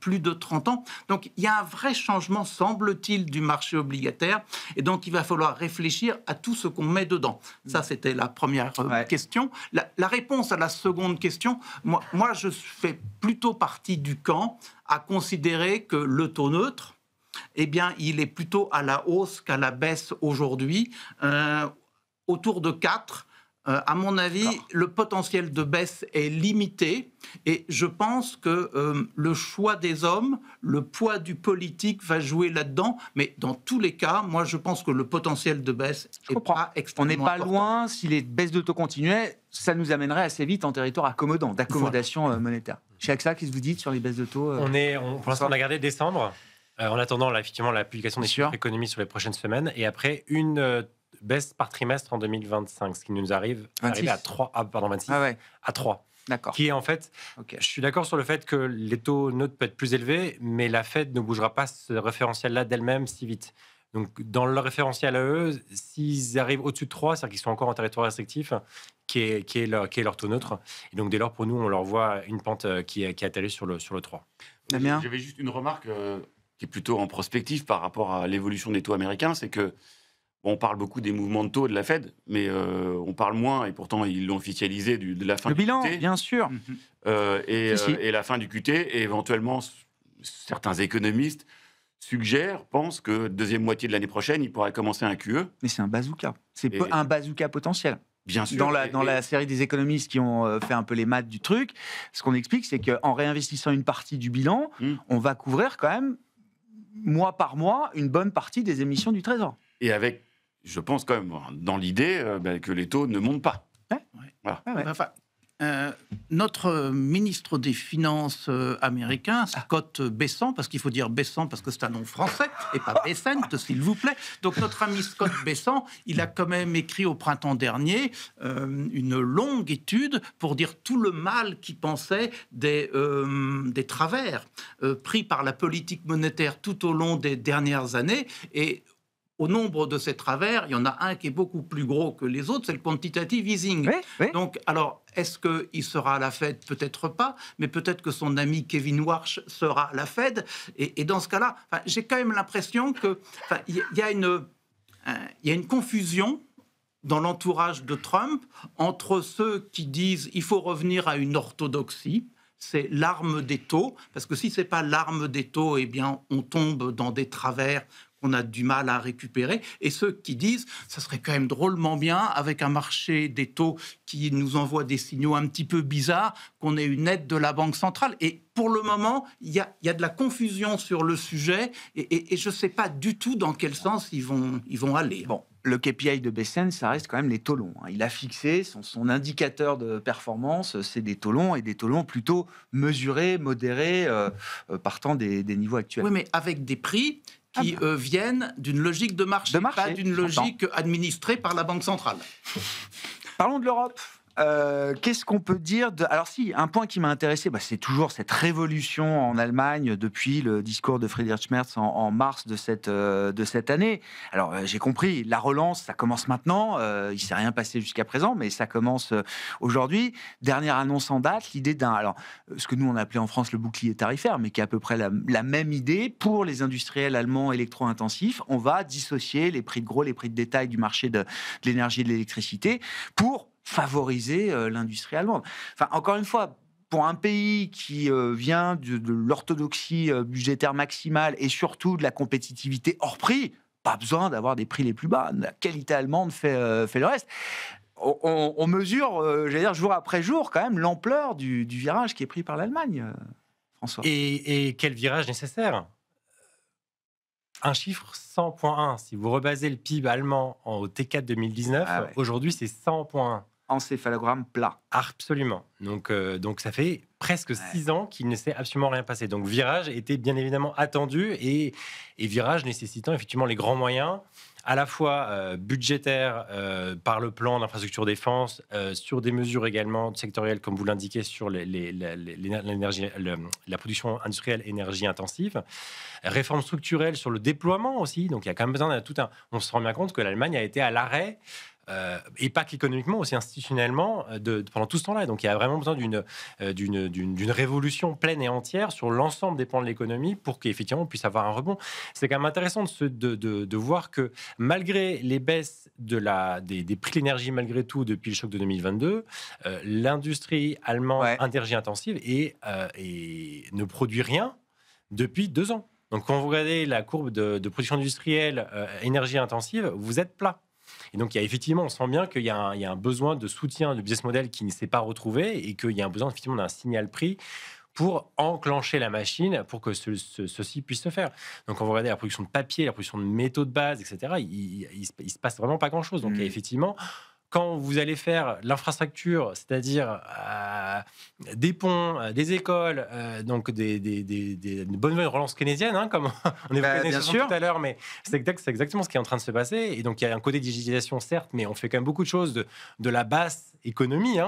plus de 30 ans. Donc, il y a un vrai changement, semble-t-il, du marché obligataire. Et donc, il va falloir réfléchir à tout ce qu'on met dedans. Ça, c'était la première question. La réponse à la seconde question, moi, je fais plutôt partie du camp à considérer que le taux neutre, eh bien, il est plutôt à la hausse qu'à la baisse aujourd'hui, autour de 4. À mon avis, le potentiel de baisse est limité et je pense que le choix des hommes, le poids du politique va jouer là-dedans. Mais dans tous les cas, moi, je pense que le potentiel de baisse est pas extrêmement On n'est pas important. loin. Si les baisses de taux continuaient, ça nous amènerait assez vite en territoire accommodant, d'accommodation monétaire. Chez AXA, qu'est-ce que vous dites sur les baisses de taux Pour l'instant, on a gardé décembre, en attendant effectivement la publication des chiffres économiques sur les prochaines semaines, et après une baisse par trimestre en 2025, ce qui nous arrive à 3, à 3. D'accord. Qui est en fait, je suis d'accord sur le fait que les taux neutres peuvent être plus élevés, mais la Fed ne bougera pas ce référentiel-là d'elle-même si vite. Donc, dans leur référentiel à eux, s'ils arrivent au-dessus de 3, c'est-à-dire qu'ils sont encore en territoire restrictif, qui est leur taux neutre. Et donc, dès lors, pour nous, on leur voit une pente qui atterrit sur le 3. Damien ? J'avais juste une remarque qui est plutôt en prospective par rapport à l'évolution des taux américains, c'est que on parle beaucoup des mouvements de taux de la Fed, mais on parle moins, et pourtant ils l'ont officialisé, de la fin du bilan, QT. bien sûr. Et la fin du QT, et éventuellement, certains économistes pensent que deuxième moitié de l'année prochaine, il pourrait commencer un QE. Mais c'est un bazooka. C'est un bazooka potentiel. Bien sûr. Dans la série des économistes qui ont fait un peu les maths du truc, ce qu'on explique, c'est qu'en réinvestissant une partie du bilan, on va couvrir quand même, mois par mois, une bonne partie des émissions du Trésor. Et avec, je pense quand même, dans l'idée que les taux ne montent pas. Voilà. Enfin, notre ministre des Finances américain, Scott Bessent, parce qu'il faut dire Bessent parce que c'est un nom français, et pas Bessent, s'il vous plaît. Donc notre ami Scott Bessent, il a quand même écrit au printemps dernier une longue étude pour dire tout le mal qu'il pensait des travers pris par la politique monétaire tout au long des dernières années. Et au nombre de ces travers, il y en a un qui est beaucoup plus gros que les autres, c'est le quantitative easing. Oui. Donc, alors, est-ce qu'il sera à la Fed? Peut-être pas, mais peut-être que son ami Kevin Warsh sera à la Fed. Et dans ce cas-là, j'ai quand même l'impression qu'il y a une confusion dans l'entourage de Trump entre ceux qui disent il faut revenir à une orthodoxie, c'est l'arme des taux, parce que si ce n'est pas l'arme des taux, eh bien, on tombe dans des travers qu'on a du mal à récupérer, et ceux qui disent ça serait quand même drôlement bien, avec un marché des taux qui nous envoie des signaux un petit peu bizarres, qu'on ait une aide de la Banque centrale. Et pour le moment, il y a de la confusion sur le sujet, et je ne sais pas du tout dans quel sens ils vont aller. Bon, le KPI de Bessène, ça reste quand même les taux longs. Il a fixé son indicateur de performance, c'est des taux longs, et des taux longs plutôt mesurés, modérés, partant des niveaux actuels. Oui, mais avec des prix qui viennent d'une logique de marché, pas d'une logique administrée par la Banque centrale. Parlons de l'Europe. Qu'est-ce qu'on peut dire Alors si, un point qui m'a intéressé, c'est toujours cette révolution en Allemagne depuis le discours de Friedrich Merz en mars de cette année. Alors j'ai compris, la relance, ça commence maintenant. Il ne s'est rien passé jusqu'à présent, mais ça commence aujourd'hui. Dernière annonce en date, l'idée ce que nous on appelait en France le bouclier tarifaire, mais qui est à peu près la même idée pour les industriels allemands électro-intensifs. On va dissocier les prix de gros, les prix de détail du marché de l'énergie et de l'électricité pour favoriser l'industrie allemande. Enfin, encore une fois, pour un pays qui vient de l'orthodoxie budgétaire maximale et surtout de la compétitivité hors prix, pas besoin d'avoir des prix les plus bas. La qualité allemande fait le reste. On mesure, j'allais dire, jour après jour, quand même, l'ampleur du virage qui est pris par l'Allemagne, François. Et quel virage nécessaire ? Un chiffre, 100,1. Si vous rebasez le PIB allemand au T4 2019, aujourd'hui, c'est 100,1. Encéphalogramme plat. Absolument. Donc ça fait presque 6 ans qu'il ne s'est absolument rien passé. Donc virage était bien évidemment attendu et virage nécessitant effectivement les grands moyens, à la fois budgétaires par le plan d'infrastructure défense, sur des mesures également sectorielles comme vous l'indiquez sur l'énergie, la production industrielle énergie intensive, réforme structurelle sur le déploiement aussi. Donc il y a quand même besoin de on se rend bien compte que l'Allemagne a été à l'arrêt. Et pas qu'économiquement, aussi institutionnellement, pendant tout ce temps-là. Donc il y a vraiment besoin d'une révolution pleine et entière sur l'ensemble des pans de l'économie pour qu'effectivement on puisse avoir un rebond. C'est quand même intéressant de voir que malgré les baisses des prix de l'énergie, malgré tout, depuis le choc de 2022, l'industrie allemande énergie intensive ne produit rien depuis 2 ans. Donc quand vous regardez la courbe de production industrielle énergie intensive, vous êtes plat. Et donc, on sent bien qu'il y a un besoin de soutien du business model qui ne s'est pas retrouvé et qu'il y a un besoin effectivement d'un signal prix pour enclencher la machine pour que ceci puisse se faire. Donc, quand vous regardez la production de papier, la production de métaux de base, etc., il se passe vraiment pas grand-chose. Donc, il y a effectivement... Quand vous allez faire l'infrastructure, c'est-à-dire des ponts, des écoles, donc des bonnes relances keynésiennes, comme on évoquait tout à l'heure, mais c'est exactement ce qui est en train de se passer. Et donc, il y a un côté digitalisation, certes, mais on fait quand même beaucoup de choses de la basse économie,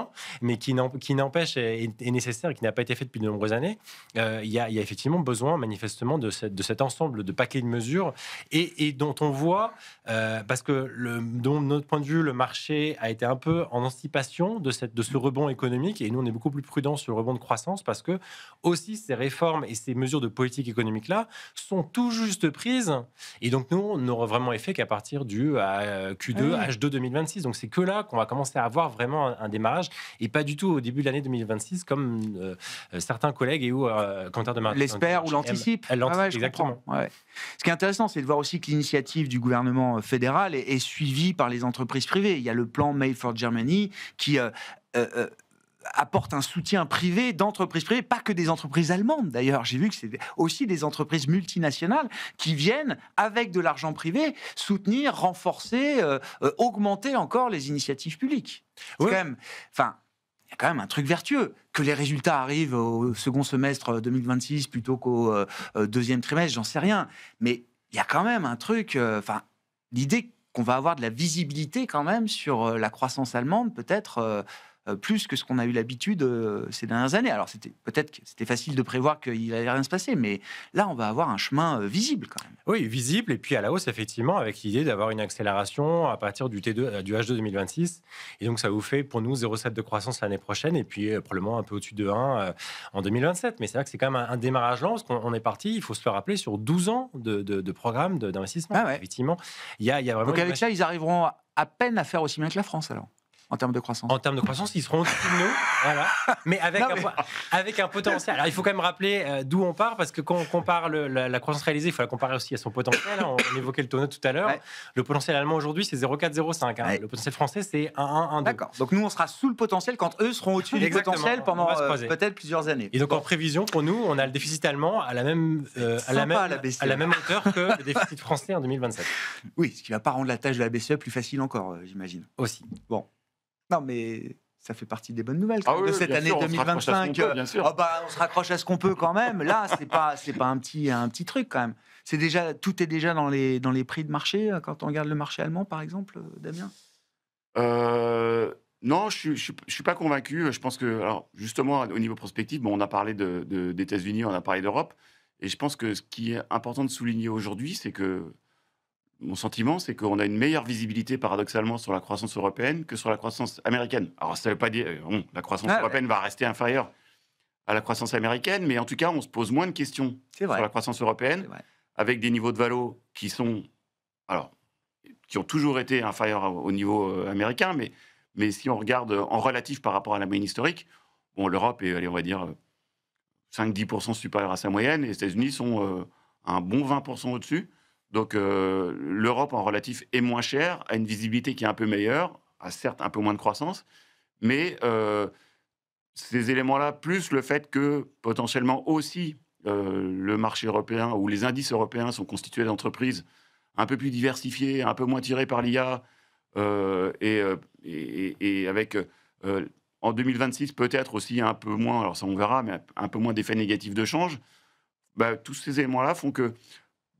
mais qui n'empêche est nécessaire et qui n'a pas été fait depuis de nombreuses années. Il y a effectivement besoin, manifestement, de cet ensemble de paquets de mesures et dont on voit, parce que de notre point de vue, le marché a été un peu en anticipation de ce rebond économique et nous on est beaucoup plus prudents sur le rebond de croissance parce que aussi ces réformes et ces mesures de politique économique là sont tout juste prises et donc nous on n'aura vraiment effet qu'à partir du Q2, H2 2026. Donc c'est que là qu'on va commencer à avoir vraiment un démarrage et pas du tout au début de l'année 2026 comme certains collègues et ou commentaires de marché l'espèrent ou l'anticipent. Exactement. Ce qui est intéressant, c'est de voir aussi que l'initiative du gouvernement fédéral est suivie par les entreprises privées. Il y a le plan Made for Germany qui apporte un soutien privé d'entreprises privées, pas que des entreprises allemandes d'ailleurs. J'ai vu que c'est aussi des entreprises multinationales qui viennent, avec de l'argent privé, soutenir, renforcer, augmenter encore les initiatives publiques. C'est quand même... il y a quand même un truc vertueux. Que les résultats arrivent au second semestre 2026 plutôt qu'au deuxième trimestre, j'en sais rien. Mais il y a quand même un truc... l'idée qu'on va avoir de la visibilité quand même sur la croissance allemande, peut-être plus que ce qu'on a eu l'habitude ces dernières années. Alors, peut-être que c'était facile de prévoir qu'il n'allait rien se passer, mais là, on va avoir un chemin visible quand même. Oui, visible, et puis à la hausse, effectivement, avec l'idée d'avoir une accélération à partir du T2, du H2 2026. Et donc, ça vous fait, pour nous, 0,7 de croissance l'année prochaine, et puis probablement un peu au-dessus de 1 en 2027. Mais c'est vrai que c'est quand même un démarrage lent, parce qu'on est parti, il faut se le rappeler, sur 12 ans de programme d'investissement. Effectivement, il y a vraiment... Donc, avec ça, ils arriveront à peine à faire aussi bien que la France, alors. en termes de croissance. En termes de croissance, ils seront au-dessus de nous, voilà. Mais avec un potentiel. Alors, il faut quand même rappeler d'où on part, parce que quand on compare la croissance réalisée, il faut la comparer aussi à son potentiel. On évoquait le tonneau tout à l'heure. Ouais. Le potentiel allemand aujourd'hui, c'est 0,4, 0,5. Hein. Ouais. Le potentiel français, c'est 1,1, 1,2. D'accord. Donc nous, on sera sous le potentiel quand eux seront au-dessus du potentiel pendant peut-être plusieurs années. Et donc, en prévision, pour nous, on a le déficit allemand à la même hauteur que le déficit français en 2027. Oui, ce qui ne va pas rendre la tâche de la BCE plus facile encore, j'imagine. Aussi. Bon. Non, mais ça fait partie des bonnes nouvelles de cette année 2025. On se raccroche à ce qu'on peut quand même. Là, c'est pas un petit truc quand même. Tout est déjà dans les prix de marché quand on regarde le marché allemand, par exemple, Damien. Non, je suis pas convaincu. Je pense que, alors, justement, au niveau prospectif, on a parlé des États-Unis, on a parlé d'Europe, et je pense que ce qui est important de souligner aujourd'hui, c'est que mon sentiment, c'est qu'on a une meilleure visibilité, paradoxalement, sur la croissance européenne que sur la croissance américaine. Alors, ça ne veut pas dire que la croissance européenne va rester inférieure à la croissance américaine, mais en tout cas, on se pose moins de questions sur la croissance européenne, avec des niveaux de valo qui ont toujours été inférieurs au niveau américain, mais si on regarde en relatif par rapport à la moyenne historique, l'Europe est, allez, on va dire, 5-10% supérieure à sa moyenne, et les États-Unis sont un bon 20% au-dessus. Donc, l'Europe, en relatif, est moins chère, a une visibilité qui est un peu meilleure, a certes un peu moins de croissance, mais ces éléments-là, plus le fait que, potentiellement aussi, le marché européen ou les indices européens sont constitués d'entreprises un peu plus diversifiées, un peu moins tirées par l'IA, et avec, en 2026, peut-être aussi un peu moins, alors ça on verra, mais un peu moins d'effets négatifs de change, tous ces éléments-là font que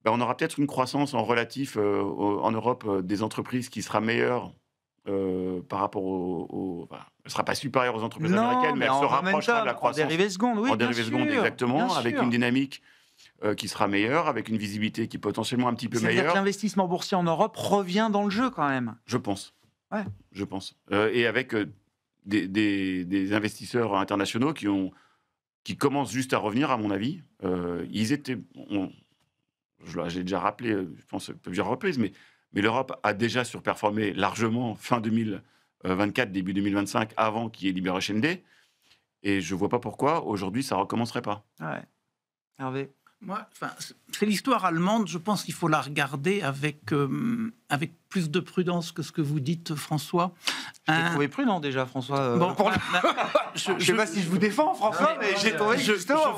on aura peut-être une croissance en relatif en Europe des entreprises qui sera meilleure par rapport elle ne sera pas supérieure aux entreprises américaines, mais elle se rapprochera de la croissance. En dérivée seconde, oui, en dérivée seconde, exactement, avec une dynamique qui sera meilleure, avec une visibilité qui est potentiellement un petit peu meilleure. C'est-à-dire que l'investissement boursier en Europe revient dans le jeu quand même. Je pense. Ouais. Je pense. Et avec des investisseurs internationaux qui commencent juste à revenir, à mon avis. Ils étaient... j'ai déjà rappelé, je pense, plusieurs reprises, mais l'Europe a déjà surperformé largement fin 2024, début 2025, avant qu'il y ait Liberation Day. Et je ne vois pas pourquoi, aujourd'hui, ça ne recommencerait pas. Ouais. Hervé? C'est l'histoire allemande, je pense qu'il faut la regarder avec plus de prudence que ce que vous dites, François. Je l'ai trouvé prudent déjà, François. Je ne sais pas si je vous défends, François, mais j'ai trouvé justement...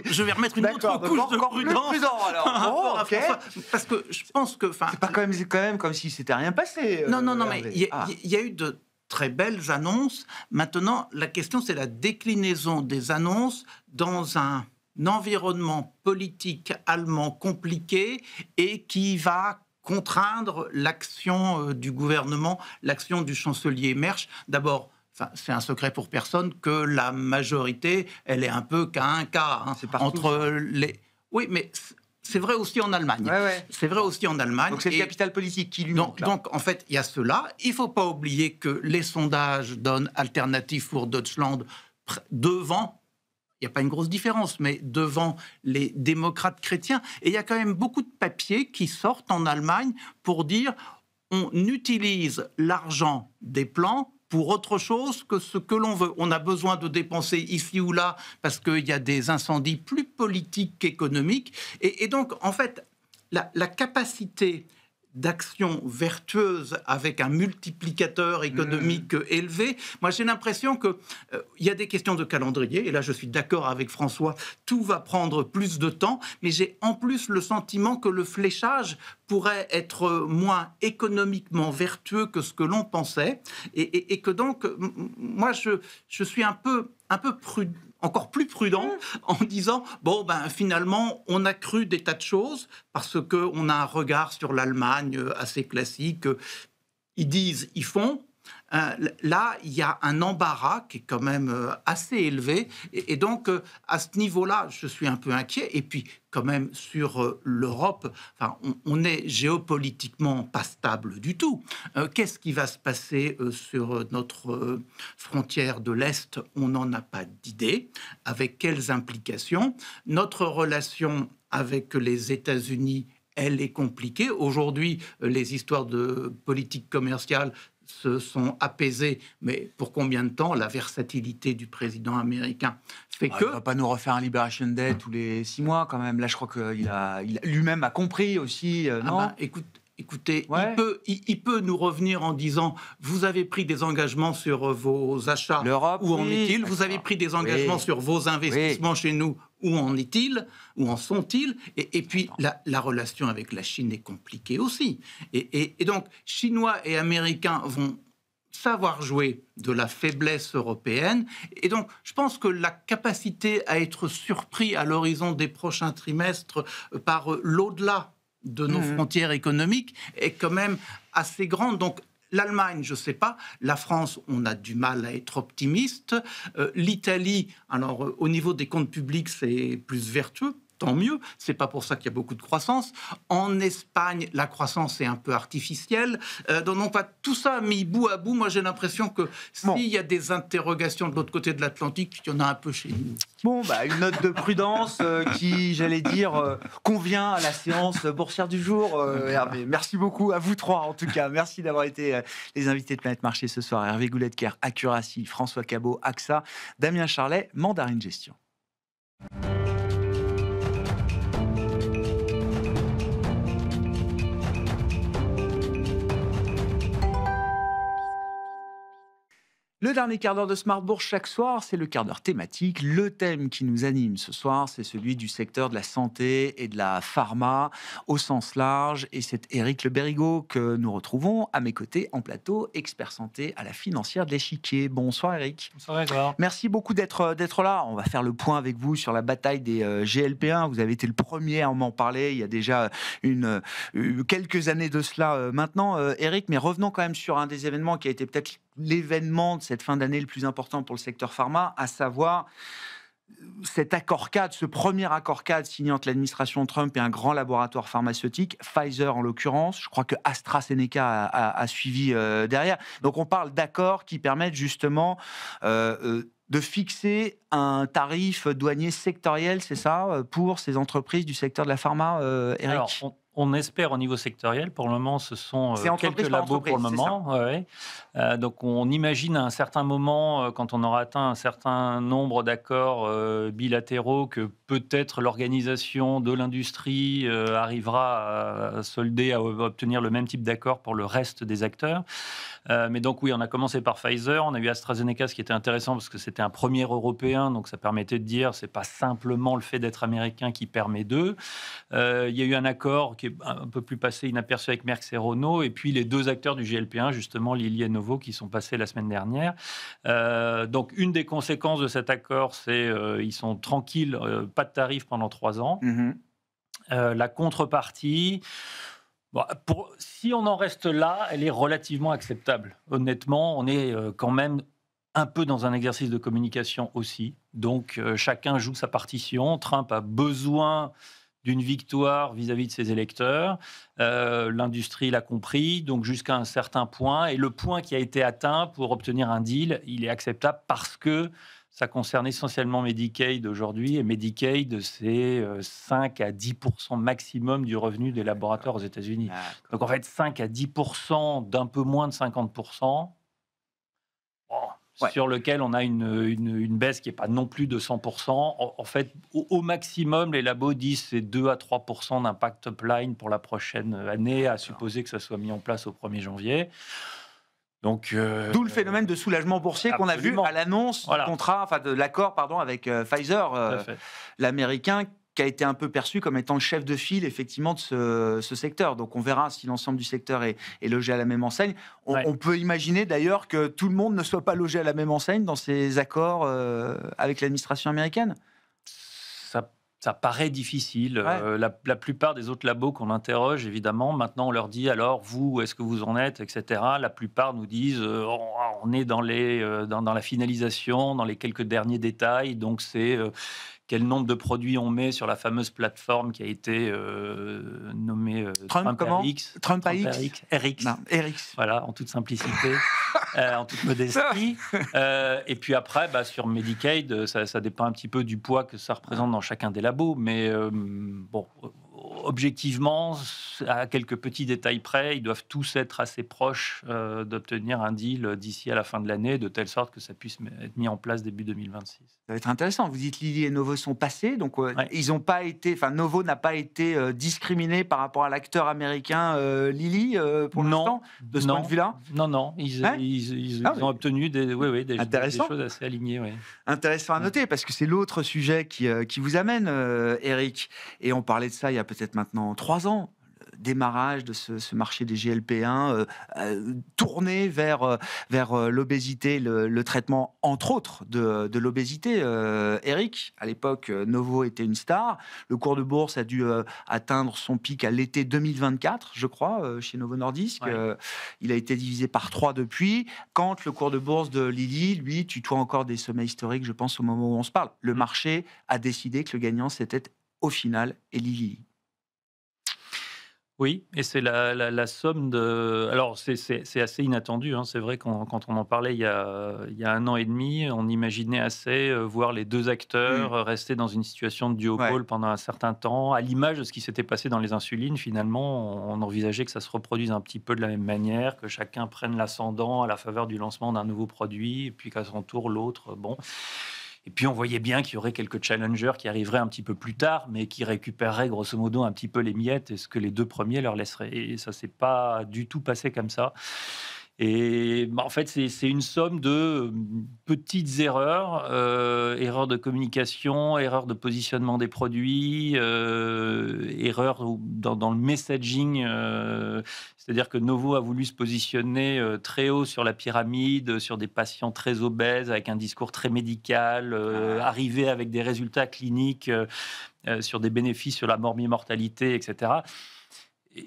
Je vais remettre une autre couche de prudence. Plus prudent, alors. Okay. Parce que je pense que... C'est pas quand même comme si c'était rien passé. Non, mais il y a eu de très belles annonces. Maintenant, la question, c'est la déclinaison des annonces dans un environnement politique allemand compliqué et qui va contraindre l'action du gouvernement, l'action du chancelier Mersch. D'abord, c'est un secret pour personne que la majorité, elle est un peu qu'à un quart entre les... Oui, mais c'est vrai aussi en Allemagne. Ouais. C'est vrai aussi en Allemagne. Donc c'est le capital politique qui lui manque. Donc en fait, il y a cela. Il ne faut pas oublier que les sondages donnent Alternative pour Deutschland devant... Il n'y a pas une grosse différence, mais devant les démocrates chrétiens. Et il y a quand même beaucoup de papiers qui sortent en Allemagne pour dire on utilise l'argent des plans pour autre chose que ce que l'on veut. On a besoin de dépenser ici ou là parce qu'il y a des incendies plus politiques qu'économiques. Et donc, en fait, la capacité d'action vertueuse avec un multiplicateur économique élevé. Moi, j'ai l'impression qu'il y a des questions de calendrier, et là, je suis d'accord avec François, tout va prendre plus de temps, mais j'ai en plus le sentiment que le fléchage pourrait être moins économiquement vertueux que ce que l'on pensait, et que donc, moi, je suis un peu prudent, encore plus prudent en disant, finalement, on a cru des tas de choses parce qu'on a un regard sur l'Allemagne assez classique. Ils disent, ils font. Là, il y a un embarras qui est quand même assez élevé. Et donc, à ce niveau-là, je suis un peu inquiet. Et puis, quand même, sur l'Europe, on est géopolitiquement pas stable du tout. Qu'est-ce qui va se passer sur notre frontière de l'Est? On n'en a pas d'idée. Avec quelles implications? Notre relation avec les États-Unis, elle est compliquée. Aujourd'hui, les histoires de politique commerciale, se sont apaisés. Mais pour combien de temps? La versatilité du président américain fait Il ne va pas nous refaire un Liberation Day tous les 6 mois quand même. Là, je crois qu'il lui-même a compris aussi. Non, écoutez, ouais. il peut nous revenir en disant « Vous avez pris des engagements sur vos achats, l'Europe, où en est-il? Vous avez pris des engagements sur vos investissements chez nous, où en est-il? Où en sont-ils ?» Et puis, la relation avec la Chine est compliquée aussi. Et donc, Chinois et Américains vont savoir jouer de la faiblesse européenne. Et donc, je pense que la capacité à être surpris à l'horizon des prochains trimestres par l'au-delà de nos frontières économiques est quand même assez grande. Donc, l'Allemagne, je ne sais pas. La France, on a du mal à être optimiste. L'Italie, alors au niveau des comptes publics, c'est plus vertueux. Tant mieux, c'est pas pour ça qu'il y a beaucoup de croissance. En Espagne, la croissance est un peu artificielle. Donc, tout ça mis bout à bout, moi j'ai l'impression que s'il y a des interrogations de l'autre côté de l'Atlantique, il y en a un peu chez nous. Bon, une note de prudence qui, j'allais dire, convient à la séance boursière du jour. Hervé, merci beaucoup à vous trois en tout cas. Merci d'avoir été les invités de Planète Marché ce soir. Hervé Gouletker, Accuracy, François Cabot, AXA, Damien Charlet, Mandarin Gestion. Le dernier quart d'heure de Smart Bourse chaque soir, c'est le quart d'heure thématique. Le thème qui nous anime ce soir, c'est celui du secteur de la santé et de la pharma au sens large. Et c'est Éric Le Bérigot que nous retrouvons à mes côtés en plateau, expert santé à la Financière de l'Échiquier. Bonsoir Éric. Bonsoir Edouard. Merci beaucoup d'être là. On va faire le point avec vous sur la bataille des GLP-1. Vous avez été le premier à m'en parler il y a déjà quelques années de cela maintenant, Éric. Mais revenons quand même sur un des événements qui a été peut-être l'événement de cette fin d'année le plus important pour le secteur pharma, à savoir cet accord-cadre, ce premier accord-cadre signé entre l'administration Trump et un grand laboratoire pharmaceutique, Pfizer en l'occurrence. Je crois que AstraZeneca a suivi derrière. Donc on parle d'accords qui permettent justement de fixer un tarif douanier sectoriel, c'est ça, pour ces entreprises du secteur de la pharma, Éric? Alors, on espère au niveau sectoriel. Pour le moment, ce sont quelques labos pour le moment. Ouais. Donc, on imagine à un certain moment, quand on aura atteint un certain nombre d'accords bilatéraux, que peut-être l'organisation de l'industrie arrivera à solder, à obtenir le même type d'accord pour le reste des acteurs. Mais donc, oui, on a commencé par Pfizer. On a eu AstraZeneca, ce qui était intéressant parce que c'était un premier européen. Donc, ça permettait de dire c'est pas simplement le fait d'être américain qui permet d'eux. Il y a eu un accord qui est un peu plus passé inaperçu avec Merck et Renault, et puis les deux acteurs du GLP-1, justement Lilly et Novo, qui sont passés la semaine dernière. Donc, une des conséquences de cet accord, c'est ils sont tranquilles, pas de tarifs pendant 3 ans. La contrepartie, si on en reste là, elle est relativement acceptable. Honnêtement, on est quand même un peu dans un exercice de communication aussi. Donc, chacun joue sa partition. Trump a besoin d'une victoire vis-à-vis de ses électeurs. L'industrie l'a compris, donc jusqu'à un certain point. Et le point qui a été atteint pour obtenir un deal, il est acceptable parce que ça concerne essentiellement Medicaid aujourd'hui. Et Medicaid, c'est 5 à 10% maximum du revenu des laboratoires aux États-Unis. Donc en fait, 5 à 10% d'un peu moins de 50%. Sur lequel on a une baisse qui n'est pas non plus de 100%. En fait, au maximum, les labos disent c'est 2 à 3% d'impact top line pour la prochaine année, à supposer que ça soit mis en place au 1er janvier. Donc, d'où le phénomène de soulagement boursier qu'on a vu à l'annonce du contrat, enfin de l'accord, avec Pfizer, l'américain, qui a été un peu perçu comme étant le chef de file, effectivement, de ce secteur. Donc, on verra si l'ensemble du secteur est logé à la même enseigne. On peut imaginer, d'ailleurs, que tout le monde ne soit pas logé à la même enseigne dans ces accords avec l'administration américaine. Ça paraît difficile. La plupart des autres labos qu'on interroge, évidemment, maintenant, on leur dit, alors, vous, où est-ce que vous en êtes, etc. La plupart nous disent, on est dans la finalisation, dans les quelques derniers détails. Donc, c'est quel nombre de produits on met sur la fameuse plateforme qui a été nommée TrumpRx. RX. Voilà, en toute simplicité, en toute modestie. Et puis après, sur Medicaid, ça dépend un petit peu du poids que ça représente dans chacun des labos. Mais objectivement, à quelques petits détails près, ils doivent tous être assez proches d'obtenir un deal d'ici à la fin de l'année, de telle sorte que ça puisse être mis en place début 2026. Ça va être intéressant. Vous dites Lilly et Novo sont passés, donc ils n'ont pas été, enfin Novo n'a pas été discriminé par rapport à l'acteur américain Lilly pour l'instant, de ce point de vue-là. Non, ils ont obtenu des choses assez alignées. Oui. Intéressant à noter, parce que c'est l'autre sujet qui vous amène, Eric. Et on parlait de ça il y a peut-être maintenant 3 ans. Démarrage de ce marché des GLP-1 tourné vers l'obésité, le traitement entre autres de l'obésité. Eric, à l'époque, Novo était une star. Le cours de bourse a dû atteindre son pic à l'été 2024, je crois, chez Novo Nordisk. Ouais. Il a été divisé par 3 depuis. Quand le cours de bourse de Lilly, lui, tutoie encore des sommets historiques, je pense, au moment où on se parle. Le marché a décidé que le gagnant, c'était au final Lilly. Oui, et c'est la somme de... Alors, c'est assez inattendu. Hein. C'est vrai, quand on en parlait il y a 1 an et demi, on imaginait assez voir les 2 acteurs rester dans une situation de duopole pendant un certain temps. À l'image de ce qui s'était passé dans les insulines, finalement, on envisageait que ça se reproduise un petit peu de la même manière, que chacun prenne l'ascendant à la faveur du lancement d'un nouveau produit, et puis qu'à son tour, l'autre... Bon... Et puis, on voyait bien qu'il y aurait quelques challengers qui arriveraient un petit peu plus tard, mais qui récupéreraient grosso modo un petit peu les miettes et ce que les 2 premiers leur laisseraient. Et ça ne s'est pas du tout passé comme ça. Et en fait, c'est une somme de petites erreurs, erreurs de communication, erreurs de positionnement des produits, erreurs dans le messaging. C'est-à-dire que Novo a voulu se positionner très haut sur la pyramide, sur des patients très obèses, avec un discours très médical, arriver avec des résultats cliniques sur des bénéfices sur la mortalité, etc.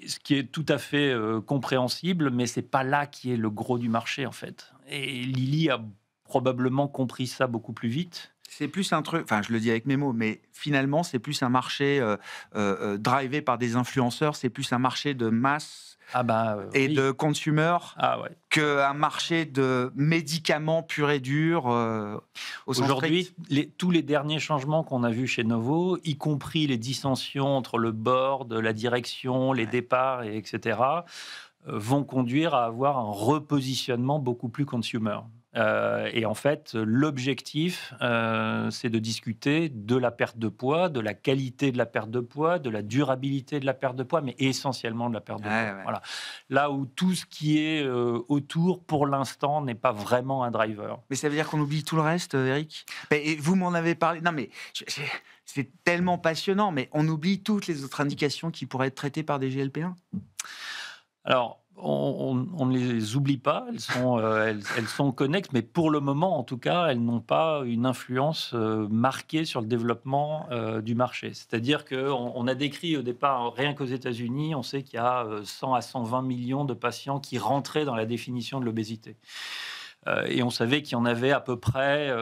Ce qui est tout à fait compréhensible, mais c'est pas là qui est le gros du marché, en fait. Et Lilly a probablement compris ça beaucoup plus vite. C'est plus un truc, enfin je le dis avec mes mots, mais finalement c'est plus un marché drivé par des influenceurs, c'est plus un marché de masse de consumer qu'un marché de médicaments purs et durs. Aujourd'hui, tous les derniers changements qu'on a vus chez Novo, y compris les dissensions entre le board, la direction, les départs, etc., vont conduire à avoir un repositionnement beaucoup plus consumer. Et en fait, l'objectif, c'est de discuter de la perte de poids, de la qualité de la perte de poids, de la durabilité de la perte de poids, mais essentiellement de la perte de poids. Ouais. Voilà. Là où tout ce qui est autour, pour l'instant, n'est pas vraiment un driver. Mais ça veut dire qu'on oublie tout le reste, Eric ? Et vous m'en avez parlé. Non, mais c'est tellement passionnant, mais on oublie toutes les autres indications qui pourraient être traitées par des GLP-1 ? Alors, on ne les oublie pas, elles sont connexes, mais pour le moment, en tout cas, elles n'ont pas une influence marquée sur le développement du marché. C'est-à-dire qu'on a décrit au départ, rien qu'aux États-Unis, on sait qu'il y a 100 à 120 millions de patients qui rentraient dans la définition de l'obésité. Et on savait qu'il y en avait à peu près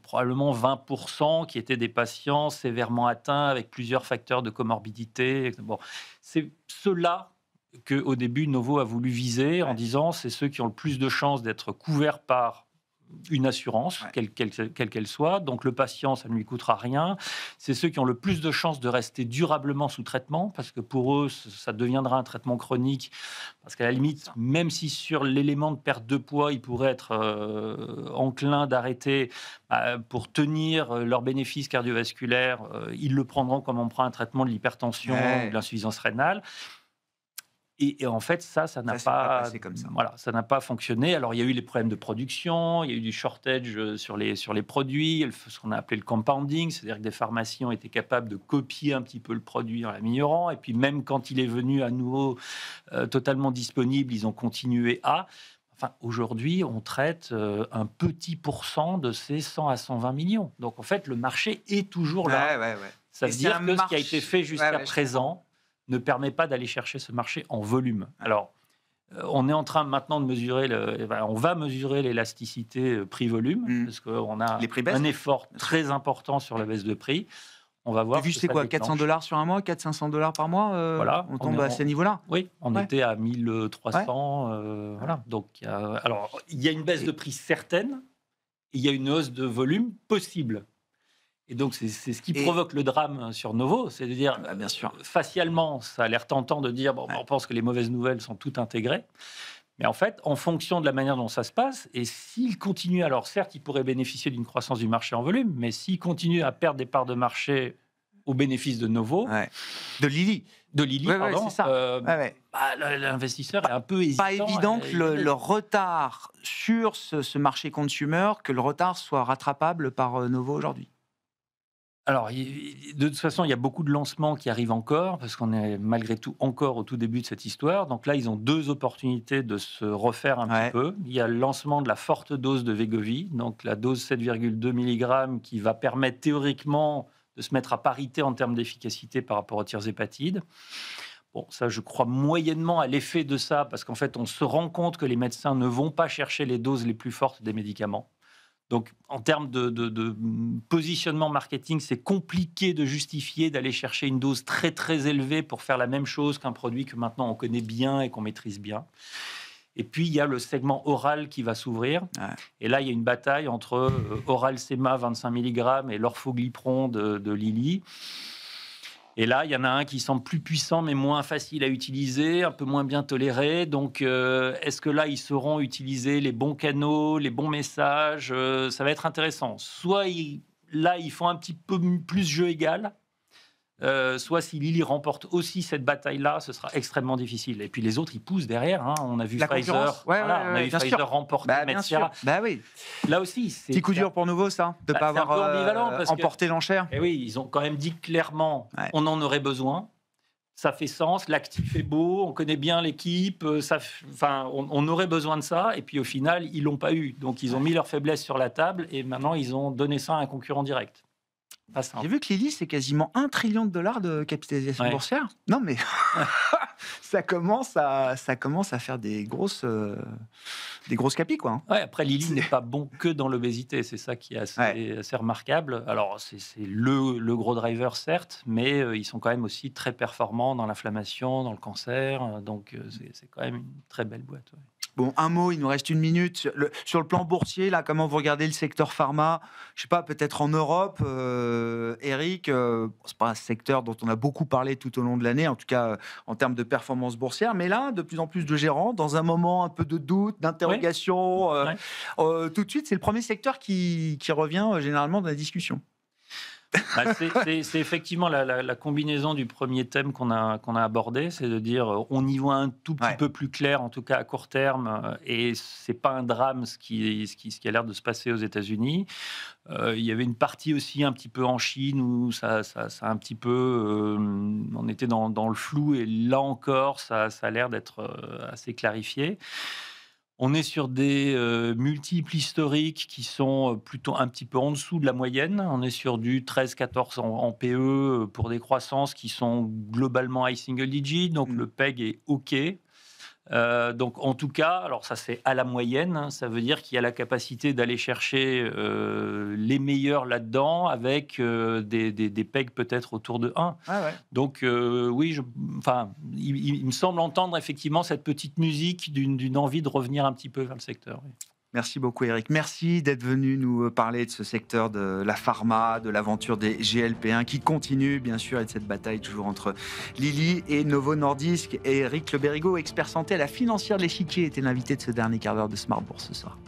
probablement 20% qui étaient des patients sévèrement atteints avec plusieurs facteurs de comorbidité. Bon, c'est ceux-là qu'au début, Novo a voulu viser en disant c'est ceux qui ont le plus de chances d'être couverts par une assurance, quelle qu'elle soit. Donc, le patient, ça ne lui coûtera rien. C'est ceux qui ont le plus de chances de rester durablement sous traitement, parce que pour eux, ça deviendra un traitement chronique. Parce qu'à la limite, même si sur l'élément de perte de poids, ils pourraient être enclins d'arrêter pour tenir leurs bénéfices cardiovasculaires, ils le prendront comme on prend un traitement de l'hypertension ou de l'insuffisance rénale. Et en fait, ça n'a pas comme ça. Voilà, ça n'a pas fonctionné. Alors, il y a eu les problèmes de production, il y a eu du shortage sur les produits, ce qu'on a appelé le compounding, c'est-à-dire que des pharmacies ont été capables de copier un petit peu le produit en l'améliorant. Et puis, même quand il est venu à nouveau totalement disponible, ils ont continué à... Enfin, aujourd'hui, on traite un petit pourcent de ces 100 à 120 millions. Donc, en fait, le marché est toujours là. Ça veut dire que ce qui a été fait jusqu'à présent ne permet pas d'aller chercher ce marché en volume. Alors, on est en train maintenant de mesurer, on va mesurer l'élasticité prix-volume, parce qu'on a un effort très important sur la baisse de prix. On va voir. C'est quoi, $400 sur un mois, $400-500 par mois voilà, on tombe à ces niveaux-là. Oui, on était à 1300. Voilà. Donc, il y a une baisse de prix certaine, et il y a une hausse de volume possible. Et donc, c'est ce qui provoque le drame sur Novo, c'est de dire, bien sûr, facialement, ça a l'air tentant de dire, on pense que les mauvaises nouvelles sont toutes intégrées. Mais en fait, en fonction de la manière dont ça se passe, et s'il continue, alors certes, il pourrait bénéficier d'une croissance du marché en volume, mais s'il continue à perdre des parts de marché au bénéfice de Novo... De Lilly. Pardon. C'est ça. L'investisseur est un peu hésitant. Pas évident que le retard sur ce marché consumer, que le retard soit rattrapable par Novo aujourd'hui. Alors, de toute façon, il y a beaucoup de lancements qui arrivent encore, parce qu'on est malgré tout encore au tout début de cette histoire. Donc là, ils ont 2 opportunités de se refaire un petit peu. Il y a le lancement de la forte dose de Wegovy, donc la dose 7,2 mg qui va permettre théoriquement de se mettre à parité en termes d'efficacité par rapport aux tirzépatides. Bon, ça, je crois moyennement à l'effet de ça, parce qu'en fait, on se rend compte que les médecins ne vont pas chercher les doses les plus fortes des médicaments. Donc, en termes de positionnement marketing, c'est compliqué de justifier d'aller chercher une dose très, très élevée pour faire la même chose qu'un produit que maintenant on connaît bien et qu'on maîtrise bien. Et puis, il y a le segment oral qui va s'ouvrir. Et là, il y a une bataille entre Oral Sema 25 mg et l'orphoglipron de Lilly. Et là, il y en a un qui semble plus puissant, mais moins facile à utiliser, un peu moins bien toléré. Donc, est-ce que là, ils sauront utiliser les bons canaux, les bons messages? Ça va être intéressant. Soit là, ils font un petit peu plus jeu égal. Soit si Lilly remporte aussi cette bataille-là, ce sera extrêmement difficile. Et puis les autres, ils poussent derrière. On a vu Pfizer, on a vu Pfizer remporter Metsera. Oui. Là aussi, c'est petit coup dur pour Novo, ça, de ne pas avoir emporté l'enchère. Et oui, ils ont quand même dit clairement, on en aurait besoin. Ça fait sens, l'actif est beau, on connaît bien l'équipe, on aurait besoin de ça. Et puis au final, ils l'ont pas eu. Donc ils ont mis leur faiblesse sur la table et maintenant ils ont donné ça à un concurrent direct. J'ai vu que Lilly, c'est quasiment $1 trillion de capitalisation boursière. Non, mais ça commence à faire des grosses capis, quoi. Après, Lilly n'est pas bon que dans l'obésité. C'est ça qui est assez remarquable. Alors, c'est le gros driver, certes, mais ils sont quand même aussi très performants dans l'inflammation, dans le cancer. Donc, c'est quand même une très belle boîte. Bon, un mot, il nous reste 1 minute. Sur le plan boursier, là, comment vous regardez le secteur pharma? Je ne sais pas, peut-être en Europe, Eric, c'est pas un secteur dont on a beaucoup parlé tout au long de l'année, en tout cas en termes de performance boursière, mais là, de plus en plus de gérants, dans un moment un peu de doute, d'interrogation, tout de suite, c'est le premier secteur qui revient généralement dans la discussion. C'est effectivement la combinaison du premier thème qu'on a abordé, c'est de dire on y voit un tout petit peu plus clair, en tout cas à court terme, et c'est pas un drame ce qui a l'air de se passer aux États-Unis. Il y avait une partie aussi un petit peu en Chine où ça un petit peu, on était dans le flou, et là encore ça a l'air d'être assez clarifié. On est sur des multiples historiques qui sont plutôt un petit peu en dessous de la moyenne. On est sur du 13-14 en PE pour des croissances qui sont globalement high single digit. Donc le PEG est OK. Donc en tout cas, alors ça c'est à la moyenne, ça veut dire qu'il y a la capacité d'aller chercher les meilleurs là-dedans avec des PEG peut-être autour de 1. Donc oui, il me semble entendre effectivement cette petite musique d'une envie de revenir un petit peu vers le secteur. Oui. Merci beaucoup Eric. Merci d'être venu nous parler de ce secteur de la pharma, de l'aventure des GLP-1 qui continue bien sûr, et de cette bataille toujours entre Lilly et Novo Nordisk. Et Eric Le Bérigot, expert santé à la financière de l'échiquier, était l'invité de ce dernier quart d'heure de Smart Bourse ce soir.